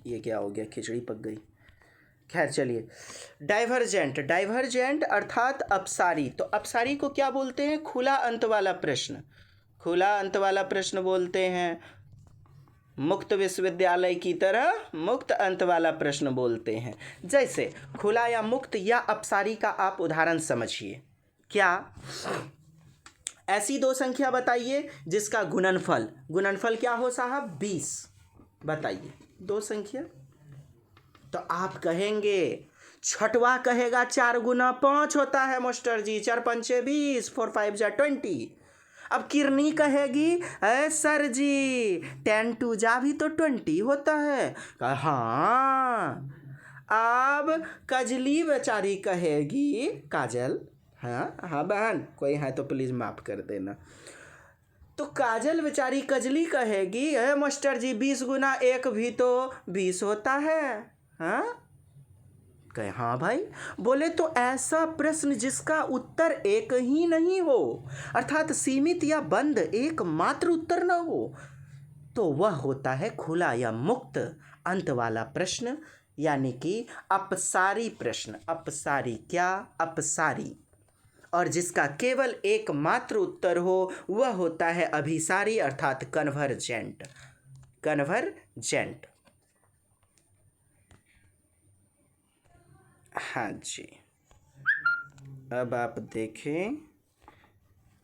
ये क्या हो गया, खिचड़ी पक गई। खैर चलिए, डाइवर्जेंट, डाइवर्जेंट अर्थात अपसारी। तो अपसारी को क्या बोलते हैं? खुला अंत वाला प्रश्न, खुला अंत वाला प्रश्न बोलते हैं। मुक्त विश्वविद्यालय की तरह मुक्त अंत वाला प्रश्न बोलते हैं। जैसे खुला या मुक्त या अपसारी का आप उदाहरण समझिए। क्या? ऐसी दो संख्या बताइए जिसका गुणनफल, गुणनफल क्या हो साहब? 20। बताइए दो संख्या। तो आप कहेंगे, छठवा कहेगा 4 गुना 5 होता है मास्टर जी, 4 पंचे 20, 4 5 जा 20। अब किरनी कहेगी, अरे सर जी 10 2 जा भी तो 20 होता है। हाँ। अब कजली बेचारी कहेगी, काजल, हाँ हाँ बहन कोई है तो प्लीज़ माफ़ कर देना। तो काजल बेचारी कजली कहेगी, है मास्टर जी 20 गुना 1 भी तो 20 होता है। हाँ, कहे हाँ भाई। बोले तो ऐसा प्रश्न जिसका उत्तर एक ही नहीं हो, अर्थात सीमित या बंद एकमात्र उत्तर न हो, तो वह होता है खुला या मुक्त अंत वाला प्रश्न, यानी कि अपसारी प्रश्न। अपसारी, क्या? अपसारी। और जिसका केवल एकमात्र उत्तर हो वह होता है अभिसारी अर्थात कन्वर्जेंट, कन्वर्जेंट। हाँ जी। अब आप देखें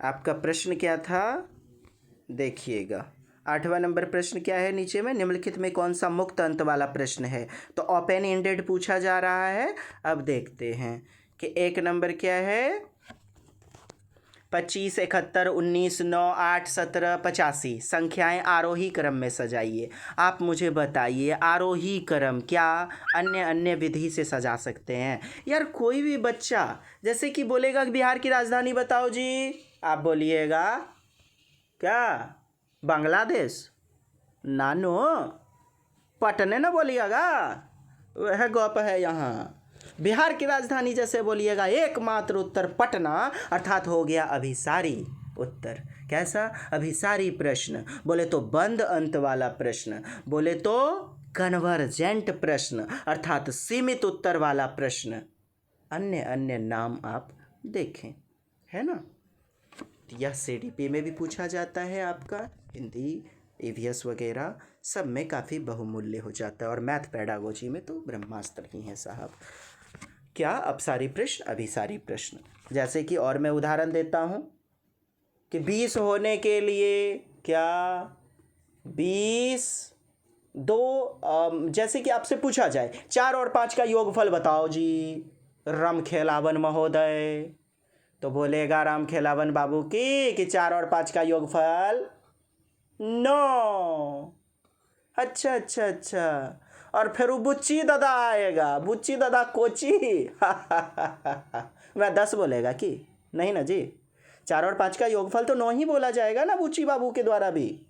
आपका प्रश्न क्या था, देखिएगा 8वां नंबर प्रश्न क्या है नीचे में, निम्नलिखित में कौन सा मुक्त अंत वाला प्रश्न है? तो ओपन एंडेड पूछा जा रहा है। अब देखते हैं कि 1 नंबर क्या है, 25, 71, 19, 9, 8, 17, 85 संख्याएं आरोही क्रम में सजाइए। आप मुझे बताइए आरोही क्रम क्या अन्य विधि से सजा सकते हैं? यार कोई भी बच्चा जैसे कि बोलेगा बिहार की राजधानी बताओ जी, आप बोलिएगा क्या? बांग्लादेश? नानो, पटने ना बोलिएगा, वह गप है यहाँ। बिहार की राजधानी जैसे बोलिएगा एकमात्र उत्तर पटना, अर्थात हो गया अभिसारी उत्तर। कैसा? अभिसारी प्रश्न। बोले तो बंद अंत वाला प्रश्न, बोले तो कन्वर्जेंट प्रश्न अर्थात सीमित उत्तर वाला प्रश्न। अन्य नाम आप देखें, है ना। यह CDP में भी पूछा जाता है, आपका हिंदी EVS वगैरह सब में काफ़ी बहुमूल्य हो जाता है, और मैथ पेडागोजी में तो ब्रह्मास्त्र ही है साहब। क्या? अपसारी प्रश्न, अभिसारी प्रश्न। जैसे कि और मैं उदाहरण देता हूँ कि 20 होने के लिए क्या 20 जैसे कि आपसे पूछा जाए 4 और 5 का योगफल बताओ जी राम खेलावन महोदय, तो बोलेगा राम खेलावन बाबू कि 4 और 5 का योगफल 9। अच्छा। और फिर वो बुच्ची दादा आएगा, बुच्ची दादा कोची वह 10 बोलेगा कि नहीं ना जी, 4 और 5 का योगफल तो 9 ही बोला जाएगा ना बुच्ची बाबू के द्वारा भी।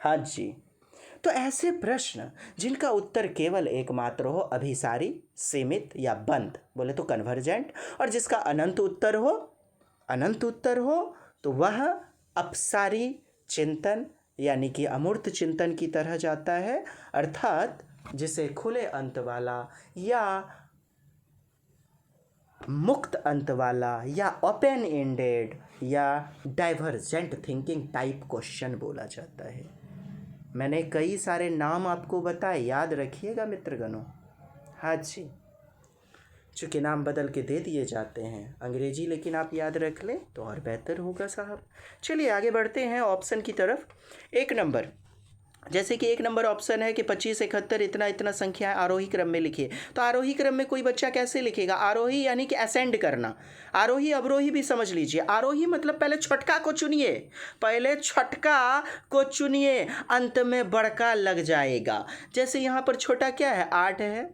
हाँ जी। तो ऐसे प्रश्न जिनका उत्तर केवल एकमात्र हो अभिसारी, सीमित या बंद, बोले तो कन्वर्जेंट, और जिसका अनंत उत्तर हो तो वह अपसारी चिंतन यानी कि अमूर्त चिंतन की तरह जाता है, अर्थात जिसे खुले अंत वाला या मुक्त अंत वाला या ओपन एंडेड या डाइवर्जेंट थिंकिंग टाइप क्वेश्चन बोला जाता है। मैंने कई सारे नाम आपको बताए, याद रखिएगा मित्रगणों। हाँ जी, चूँकि नाम बदल के दे दिए जाते हैं अंग्रेजी, लेकिन आप याद रख लें तो और बेहतर होगा साहब। चलिए आगे बढ़ते हैं ऑप्शन की तरफ। 1 नंबर, जैसे कि 1 नंबर ऑप्शन है कि 25, 71 इतना संख्या आरोही क्रम में लिखिए। तो आरोही क्रम में कोई बच्चा कैसे लिखेगा? आरोही यानी कि असेंड करना, आरोही अवरोही भी समझ लीजिए। आरोही मतलब पहले छठका को चुनिए, अंत में बड़का लग जाएगा। जैसे यहाँ पर छोटा क्या है? 8 है,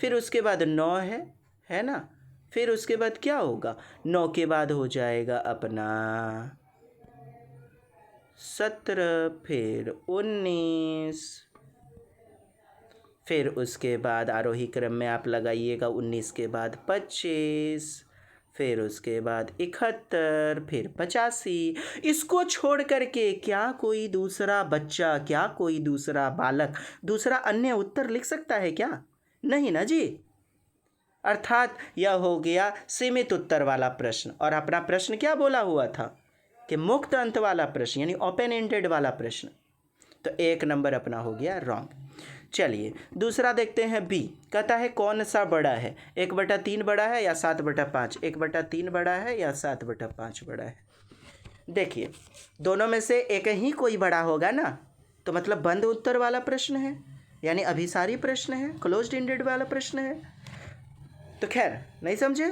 फिर उसके बाद 9 है ना, फिर उसके बाद क्या होगा? 9 के बाद हो जाएगा अपना 17, फिर 19, फिर उसके बाद आरोही क्रम में आप लगाइएगा 19 के बाद 25, फिर उसके बाद 71, फिर 85। इसको छोड़ करके क्या कोई दूसरा बच्चा, क्या कोई दूसरा बालक दूसरा अन्य उत्तर लिख सकता है क्या? नहीं ना जी। अर्थात यह हो गया सीमित उत्तर वाला प्रश्न। और अपना प्रश्न क्या बोला हुआ था कि मुक्त अंत वाला प्रश्न, यानी ओपन एंडेड वाला प्रश्न। तो 1 नंबर अपना हो गया रॉन्ग। चलिए दूसरा देखते हैं बी। कहता है कौन सा बड़ा है, 1/3 बड़ा है या 7/5? 1/3 बड़ा है या 7/5 बड़ा है? देखिए दोनों में से एक ही कोई बड़ा होगा ना, तो मतलब बंद उत्तर वाला प्रश्न है, यानी अभिसारी प्रश्न है, क्लोज्ड एंडेड वाला प्रश्न है। तो खैर नहीं समझे,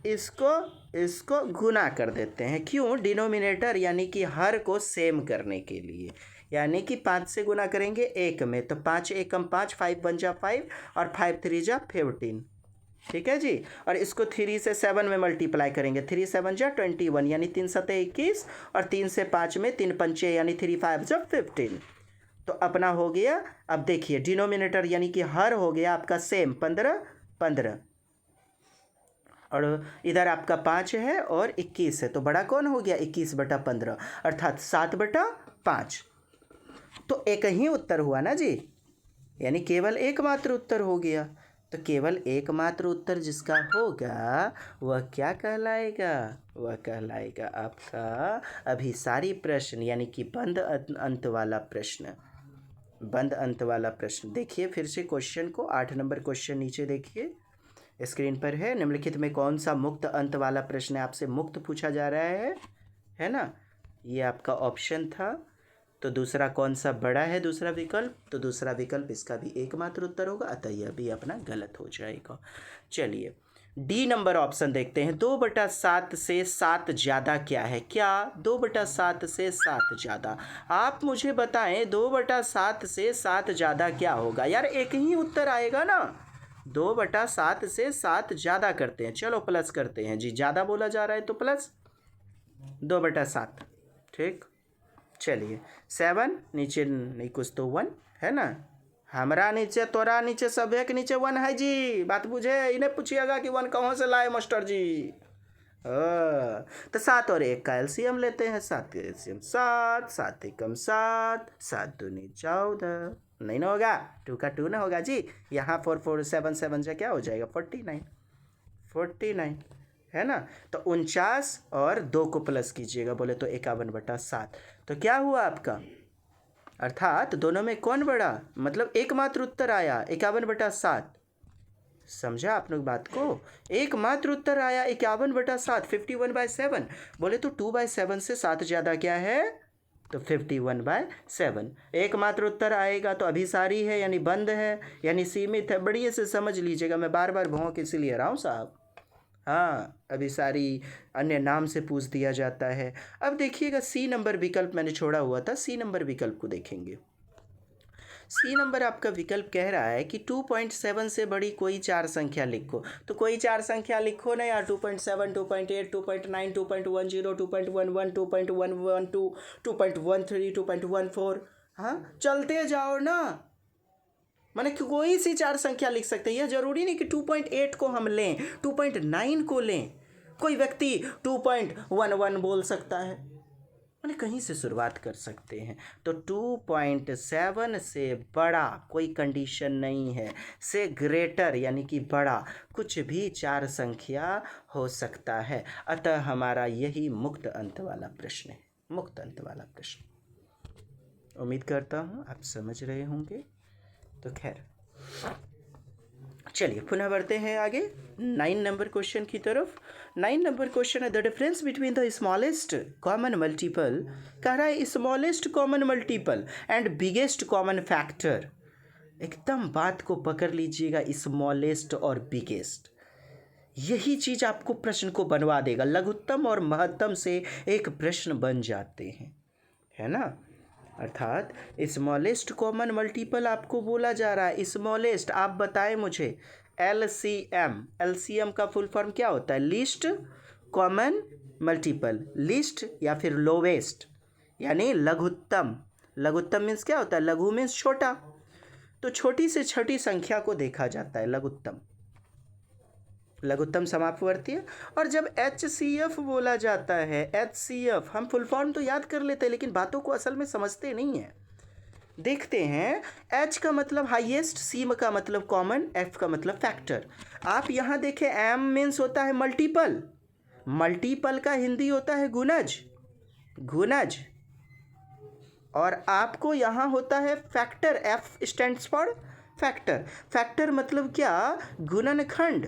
इसको गुना कर देते हैं। क्यों? डिनोमिनेटर यानी कि हर को सेम करने के लिए, यानी कि 5 से गुना करेंगे 1 में, तो 5 एकम 5, 5 1 जा 5 और 5 3 जा 15। ठीक है जी। और इसको 3 से 7 में मल्टीप्लाई करेंगे, 3 7 जा 21, यानी 3 7 21, और 3 से 5 में 3 5 यानी 3 5 जा 15। तो अपना हो गया। अब देखिए डिनोमिनेटर यानी कि हर हो गया आपका सेम 15 15, और इधर आपका 5 है और 21 है, तो बड़ा कौन हो गया? 21/15, अर्थात 7/5। तो एक ही उत्तर हुआ ना जी, यानी केवल एकमात्र उत्तर हो गया। तो केवल एकमात्र उत्तर जिसका होगा वह क्या कहलाएगा? वह कहलाएगा आपका अभिसारी प्रश्न, यानी कि बंद अंत वाला प्रश्न। बंद अंत वाला प्रश्न। देखिए फिर से क्वेश्चन को, 8 नंबर क्वेश्चन नीचे देखिए स्क्रीन पर है। निम्नलिखित में कौन सा मुक्त अंत वाला प्रश्न है? आपसे मुक्त पूछा जा रहा है ना। ये आपका ऑप्शन था। तो दूसरा कौन सा बड़ा है? दूसरा विकल्प। तो दूसरा विकल्प इसका भी एकमात्र उत्तर होगा, अतः यह भी अपना गलत हो जाएगा। चलिए डी नंबर ऑप्शन देखते हैं। 2/7 से 7 ज़्यादा क्या है? क्या 2/7 से 7 ज़्यादा? आप मुझे बताएं 2/7 से 7 ज़्यादा क्या होगा? यार एक ही उत्तर आएगा ना। 2/7 से 7 ज़्यादा करते हैं, चलो प्लस करते हैं जी, ज़्यादा बोला जा रहा है तो प्लस 2/7। ठीक, चलिए 7 नीचे नहीं कुछ तो 1 है ना, हमारा नीचे तोरा नीचे सभे के नीचे 1 है जी। बात बुझे, इन्हें पूछिएगा कि 1 कहाँ से लाए मास्टर जी। तो 7 और 1 का एलसीएम लेते हैं। 7 का एलसीएम 7, 7 एकम 7, 7 दूनी 14, नहीं ना होगा, 2 का 2 ना होगा जी। यहाँ 4 4 7 7 से क्या हो जाएगा? 49 है ना। तो 49 और 2 को प्लस कीजिएगा, बोले तो 51/7। तो क्या हुआ आपका? अर्थात दोनों में कौन बड़ा? मतलब एकमात्र उत्तर आया 51/7। समझा आप लोग बात को? एकमात्र उत्तर आया 51/7, 51/7। बोले तो 2/7 से 7 ज़्यादा क्या है? तो 51/7। एकमात्र उत्तर आएगा तो अभिसारी है, यानी बंद है, यानी सीमित है। बढ़िया से समझ लीजिएगा, मैं बार बार भौंक इसीलिए रहा हूँ साहब। हाँ, अभिसारी अन्य नाम से पूछ दिया जाता है। अब देखिएगा सी नंबर विकल्प मैंने छोड़ा हुआ था, सी नंबर विकल्प को देखेंगे। सी नंबर आपका विकल्प कह रहा है कि 2.7 से बड़ी कोई 4 संख्या लिखो। तो कोई 4 संख्या लिखो ना यार, 2.7, 2.8, 2.9, 2.10, 2.11, 2.112, 2.13, 2.14। हाँ चलते जाओ ना, माने कोई सी 4 संख्या लिख सकते हैं। यह जरूरी नहीं कि 2.8 को हम लें, 2.9 को लें। कोई व्यक्ति 2.11 बोल सकता है, माने कहीं से शुरुआत कर सकते हैं। तो 2.7 से बड़ा कोई कंडीशन नहीं है, से ग्रेटर यानी कि बड़ा कुछ भी 4 संख्या हो सकता है। अतः हमारा यही मुक्त अंत वाला प्रश्न है, मुक्त अंत वाला प्रश्न। उम्मीद करता हूँ आप समझ रहे होंगे। तो खैर चलिए पुनः बढ़ते हैं आगे 9 नंबर क्वेश्चन की तरफ। 9 नंबर क्वेश्चन है the difference between the smallest common multiple. कह रहा है smallest common multiple and biggest common factor. एकदम बात को पकड़ लीजिएगा, स्मॉलेस्ट और बिगेस्ट, यही चीज़ आपको प्रश्न को बनवा देगा। लघुत्तम और महत्तम से एक प्रश्न बन जाते हैं, है ना। अर्थात स्मॉलेस्ट कॉमन मल्टीपल आपको बोला जा रहा है। स्मॉलेस्ट आप बताएं मुझे, एलसीएम, एलसीएम का फुल फॉर्म क्या होता है? Least common multiple. लीस्ट या फिर लोवेस्ट यानी लघुत्तम। लघुत्तम मीन्स क्या होता है? लघु मीन्स छोटा, तो छोटी से छोटी संख्या को देखा जाता है लघुत्तम, लघुत्तम समापवर्तीय। और जब HCF बोला जाता है, HCF हम फुल फॉर्म तो याद कर लेते हैं लेकिन बातों को असल में समझते नहीं हैं। देखते हैं, H का मतलब हाईएस्ट, C का मतलब कॉमन, F का मतलब फैक्टर। आप यहाँ देखें M मीन्स होता है मल्टीपल, मल्टीपल का हिंदी होता है गुणज, गुणज। और आपको यहाँ होता है factor, F stands for factor. Factor मतलब क्या? गुणनखंड।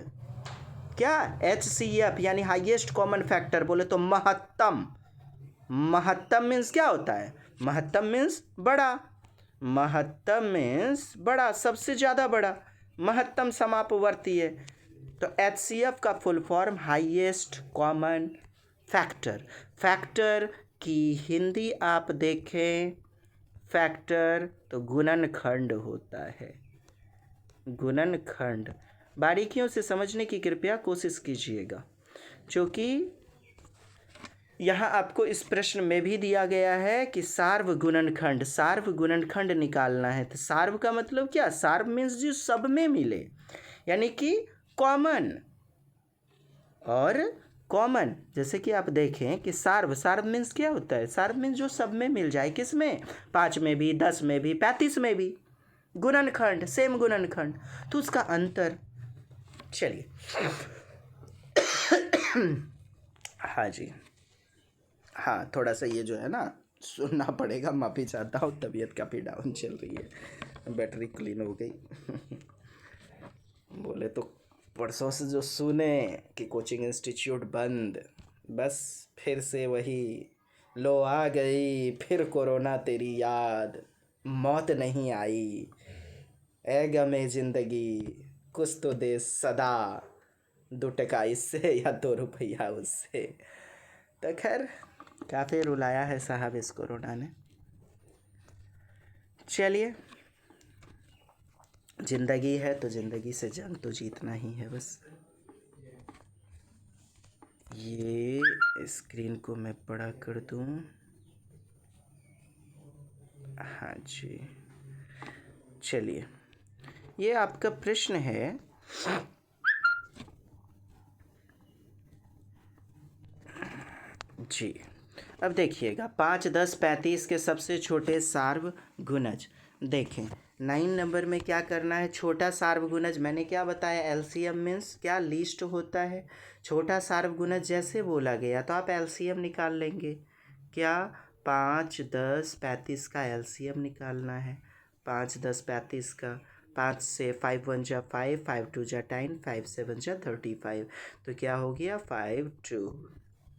क्या? HCF यानी हाईएस्ट कॉमन फैक्टर बोले तो महत्तम। महत्तम मीन्स क्या होता है? महत्तम मीन्स बड़ा, महत्तम मीन्स बड़ा, सबसे ज़्यादा बड़ा, महत्तम समापवर्तीय। तो HCF का full form highest common factor. Factor की हिंदी आप देखें, फैक्टर तो गुणनखंड होता है, गुणनखंड। बारीकियों से समझने की कृपया कोशिश कीजिएगा, क्योंकि यहाँ आपको इस प्रश्न में भी दिया गया है कि सार्व गुणनखंड, सार्व गुणनखंड निकालना है। तो सार्व का मतलब क्या? सार्व मीन्स जो सब में मिले, यानी कि कॉमन। और कॉमन जैसे कि आप देखें कि सार्व, सार्व मीन्स क्या होता है? सार्व मीन्स जो सब में मिल जाए। किस में? 5 में भी, 10 में भी, 35 में भी। गुणनखंड सेम गुणनखंड, तो उसका अंतर। चलिए हाँ जी, हाँ थोड़ा सा ये जो है ना सुनना पड़ेगा, माफ़ी चाहता हूँ, तबीयत काफ़ी डाउन चल रही है, बैटरी क्लीन हो गई। बोले तो परसों से जो सुने कि कोचिंग इंस्टीट्यूट बंद, बस फिर से वही लो आ गई फिर कोरोना तेरी याद, मौत नहीं आई, ऐ गमे ज़िंदगी कुछ तो दे सदा, 2 टका इससे या 2 रुपया उससे। तो खैर काफ़ी रुलाया है साहब इस कोरोना ने। चलिए, ज़िंदगी है तो ज़िंदगी से जंग तो जीतना ही है बस। ये स्क्रीन को मैं बड़ा कर दूं। हाँ जी, चलिए, ये आपका प्रश्न है। जी, अब देखिएगा 5, 10, 35 के सबसे छोटे सार्व गुणज। देखें 9 नंबर में क्या करना है? छोटा सार्व गुणज मैंने क्या बताया? एलसीएम मीन्स क्या? लीस्ट होता है। छोटा सार्व गुणज जैसे बोला गया तो आप एलसीएम निकाल लेंगे। क्या? 5, 10, 35 का एलसीएम निकालना है। 5, 10, 35 का 5 से 5 1 जा 5, 5 2 जा 10, 5 7 जा 35। तो क्या हो गया? 5 2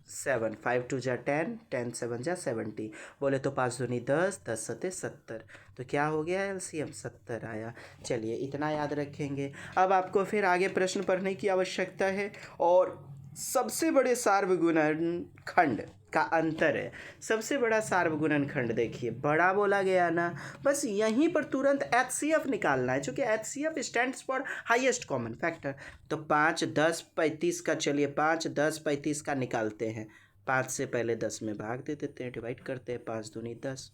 7, 5 2 जा 10, 10 7 जा 70। बोले तो 5 दूनी 10, 10 सते 70। तो क्या हो गया? एलसीएम 70 आया। चलिए इतना याद रखेंगे। अब आपको फिर आगे प्रश्न पढ़ने की आवश्यकता है और सबसे बड़े सार्वगुणनखंड का अंतर है। सबसे बड़ा सार्वगुणनखंड देखिए, बड़ा बोला गया ना, बस यहीं पर तुरंत HCF निकालना है, क्योंकि HCF stands for highest common factor. तो 5, 10, 35 का, चलिए 5, 10, 35 का निकालते हैं। 5 से पहले 10 में भाग दे देते हैं, डिवाइड करते हैं। 5 दूनी 10,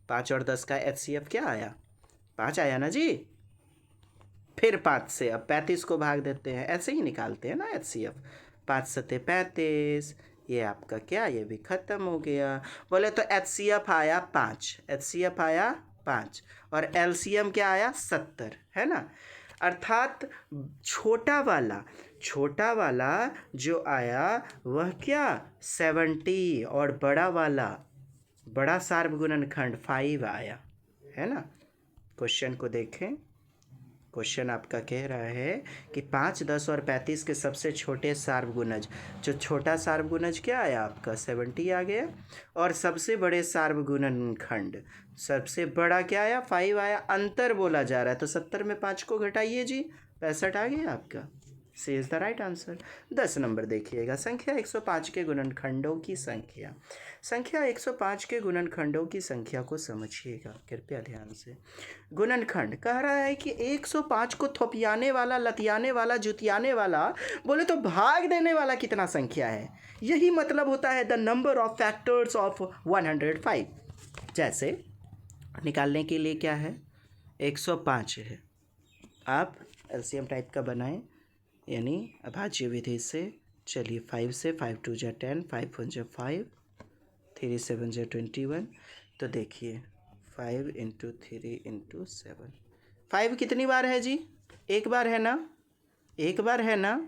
5 और 10 का HCF क्या आया? 5 आया ना जी। फिर 5 से अब 35 को भाग देते हैं, ऐसे ही निकालते हैं ना HCF। 5 सते 35, ये आपका क्या? ये भी ख़त्म हो गया। बोले तो HCF आया 5, HCF आया 5 और LCM क्या आया? 70, है ना। अर्थात छोटा वाला जो आया वह क्या? 70 और बड़ा सार्वगुणनखंड 5 आया, है ना। क्वेश्चन को देखें। क्वेश्चन आपका कह रहा है कि 5, 10 और 35 के सबसे छोटे सार्वगुणज। जो छोटा सार्वगुणज क्या आया आपका? 70 आ गया। और सबसे बड़े सार्वगुणनखंड सबसे बड़ा क्या आया? 5 आया। अंतर बोला जा रहा है तो 70 में 5 को घटाइए जी, 65 आ गया आपका। C is the right answer. 10 number देखिएगा, संख्या 105 के गुणनखंडों की संख्या। संख्या 105 के गुणनखंडों की संख्या को समझिएगा कृपया ध्यान से। गुणनखंड कह रहा है कि 105 को थोपियाने वाला, लतियाने वाला, जुतियाने वाला, बोले तो भाग देने वाला कितना संख्या है। यही मतलब होता है the number of factors of 105। जैसे निकालने के लिए क्या है? 105 है। आप एलसीएम टाइप का बनाएं, यानी अभाज्य विधि से। चलिए 5 से 5 2 जा 10, 5 1 जा 5, 3 7 जा 21। तो देखिए 5 इंटू 3 इंटू 7, 5 कितनी बार है जी? एक बार है ना, एक बार है ना।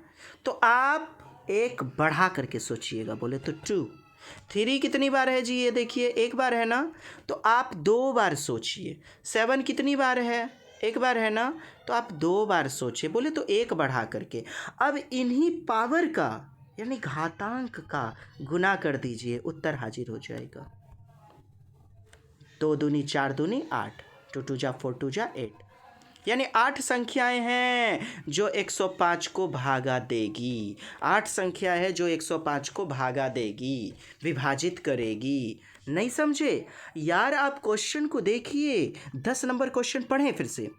तो आप एक बढ़ा करके सोचिएगा, बोले तो 2। 3 कितनी बार है जी? ये देखिए एक बार है ना, तो आप 2 बार सोचिए। 7 कितनी बार है? एक बार है ना, तो आप 2 बार सोचिए, बोले तो एक बढ़ा करके। अब इन्हीं पावर का यानी घातांक का गुना कर दीजिए, उत्तर हाजिर हो जाएगा। 2 दूनी 4 दूनी 8, 2 2 जा 4 2 जा 8, यानी 8 संख्याएं हैं जो 105 को भागा देगी। 8 संख्या है जो 105 को भागा देगी, विभाजित करेगी। नहीं समझे यार? आप क्वेश्चन को देखिए, 10 नंबर क्वेश्चन पढ़ें फिर से।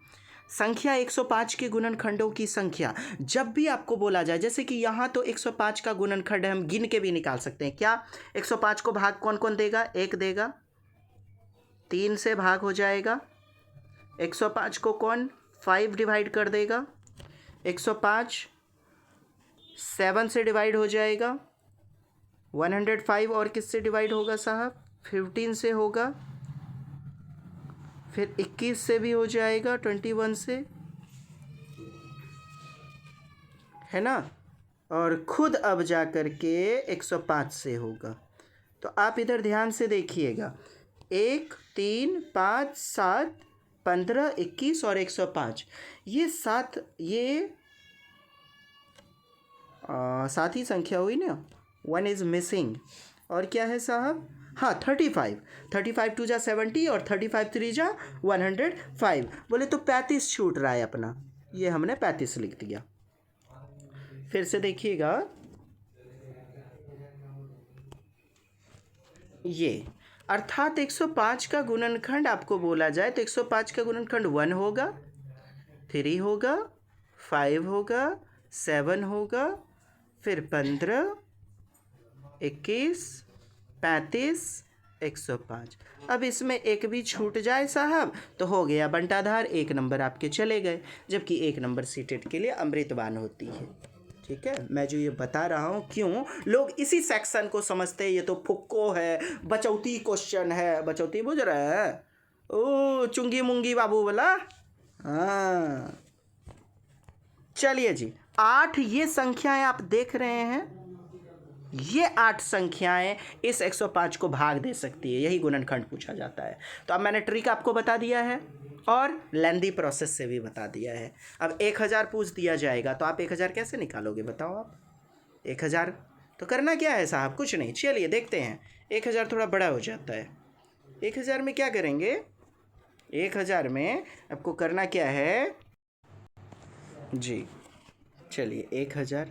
संख्या 105 के गुणनखंडों की संख्या जब भी आपको बोला जाए, जैसे कि यहाँ तो 105 का गुणनखंड है, हम गिन के भी निकाल सकते हैं। क्या 105 को भाग कौन कौन देगा? 1 देगा, 3 से भाग हो जाएगा। 105 को कौन 5 डिवाइड कर देगा? 105 7 से डिवाइड हो जाएगा। 105 और किससे डिवाइड होगा साहब? 15 से होगा, फिर 21 से भी हो जाएगा, 21 से, है ना। और खुद अब जा कर के 105 से होगा। तो आप इधर ध्यान से देखिएगा, 1 3 5 7 15 21 और 105, ये 7, ये 7 ही संख्या हुई ना। 1 इज़ मिसिंग। और क्या है साहब? हाँ 35, 35 2 जा 70 और 35 3 जा 105, बोले तो 35 छूट रहा है अपना, ये हमने 35 लिख दिया। फिर से देखिएगा, ये अर्थात 105 का गुणनखंड आपको बोला जाए तो 105 का गुणनखंड 1 होगा, 3 होगा, 5 होगा, 7 होगा, फिर 15, 21, 35, 105। अब इसमें एक भी छूट जाए साहब तो हो गया बंटाधार, 1 नंबर आपके चले गए, जबकि 1 नंबर सीटेट के लिए अमृतवान होती है। ठीक है, मैं जो ये बता रहा हूँ, क्यों लोग इसी सेक्शन को समझते हैं ये तो फुक्को है, बचौती क्वेश्चन है, बचौती बुझ रहे हैं, ओ चुंगी मुंगी बाबू वाला। हाँ चलिए जी, 8 ये संख्याएं आप देख रहे हैं, ये 8 संख्याएं इस 105 को भाग दे सकती है, यही गुणनखंड पूछा जाता है। तो अब मैंने ट्रिक आपको बता दिया है और लेंदी प्रोसेस से भी बता दिया है। अब 1000 पूछ दिया जाएगा तो आप 1000 कैसे निकालोगे बताओ आप? 1000 तो करना क्या है साहब? कुछ नहीं, चलिए देखते हैं। 1000 थोड़ा बड़ा हो जाता है। 1000 में क्या करेंगे? 1000 में आपको करना क्या है जी? चलिए 1000,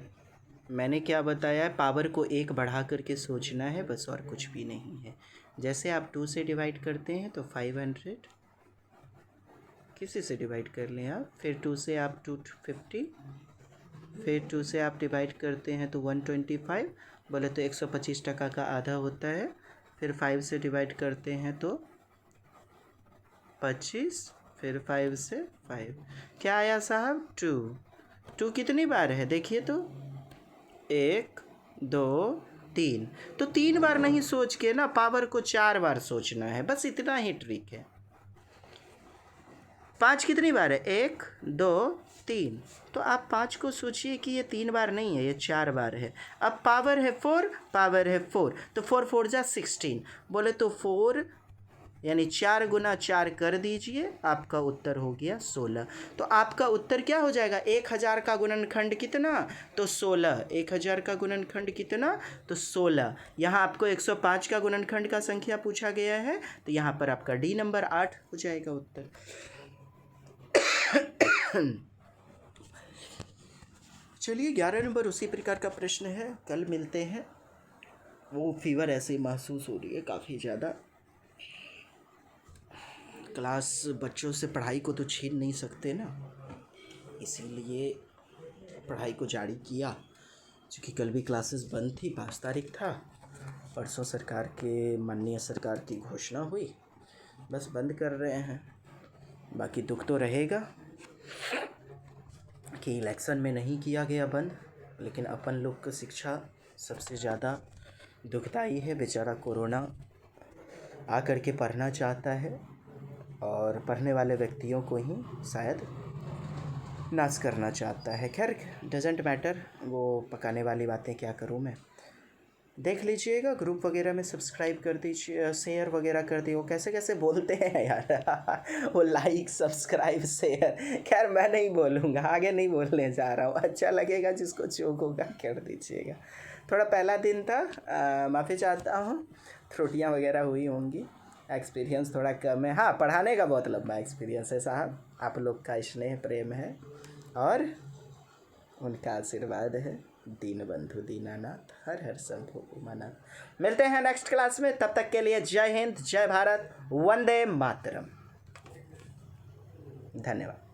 मैंने क्या बताया है? पावर को 1 बढ़ा करके सोचना है बस, और कुछ भी नहीं है। जैसे आप 2 से डिवाइड करते हैं तो 500, किसी से डिवाइड कर लें आप, फिर 2 से आप 250, फिर 2 से आप डिवाइड करते हैं तो 125, बोले तो 125 टका का आधा होता है। फिर 5 से डिवाइड करते हैं तो 25, फिर 5 से 5, क्या आया साहब? 2। 2 कितनी बार है देखिए तो? 1 2 3, तो 3 बार नहीं सोच के ना, पावर को 4 बार सोचना है, बस इतना ही ट्रिक है। 5 कितनी बार है? 1 2 3, तो आप 5 को सोचिए कि ये 3 बार नहीं है, ये 4 बार है। अब पावर है 4, पावर है 4, तो 4 4 जा 16, बोले तो 4 यानी 4 गुना 4 कर दीजिए, आपका उत्तर हो गया 16। तो आपका उत्तर क्या हो जाएगा? 1000 का गुणनखंड कितना? तो 16। 1000 का गुणनखंड कितना? तो 16। यहाँ आपको 105 का गुणनखंड का संख्या पूछा गया है, तो यहाँ पर आपका डी नंबर 8 हो जाएगा उत्तर। चलिए 11 नंबर उसी प्रकार का प्रश्न है, कल मिलते हैं। वो फीवर ऐसे महसूस हो रही है काफ़ी ज़्यादा। क्लास बच्चों से पढ़ाई को तो छीन नहीं सकते ना, इसीलिए पढ़ाई को जारी किया। क्योंकि कल भी क्लासेस बंद थी, 5 तारीख था, परसों सरकार के माननीय सरकार की घोषणा हुई, बस बंद कर रहे हैं। बाकी दुख तो रहेगा कि इलेक्शन में नहीं किया गया बंद, लेकिन अपन लोग को शिक्षा सबसे ज़्यादा दुखदाई है। बेचारा कोरोना आ कर के पढ़ना चाहता है और पढ़ने वाले व्यक्तियों को ही शायद नाश करना चाहता है। खैर डजेंट मैटर, वो पकाने वाली बातें क्या करूँ मैं। देख लीजिएगा, ग्रुप वगैरह में सब्सक्राइब कर दीजिए, शेयर वगैरह कर दिए। वो कैसे कैसे बोलते हैं यार वो लाइक सब्सक्राइब शेयर, खैर मैं नहीं बोलूँगा, आगे नहीं बोलने जा रहा हूँ। अच्छा लगेगा जिसको जो होगा कर दीजिएगा। थोड़ा पहला दिन था, माफ़ी चाहता हूँ, त्रुटियाँ वगैरह हुई होंगी, एक्सपीरियंस थोड़ा कम है। हाँ, पढ़ाने का बहुत लंबा एक्सपीरियंस है साहब। आप लोग का स्नेह प्रेम है और उनका आशीर्वाद है। दीनबंधु दीनानाथ, हर हर शंभो उमानाथ। मिलते हैं नेक्स्ट क्लास में, तब तक के लिए जय हिंद, जय भारत, वंदे मातरम। धन्यवाद।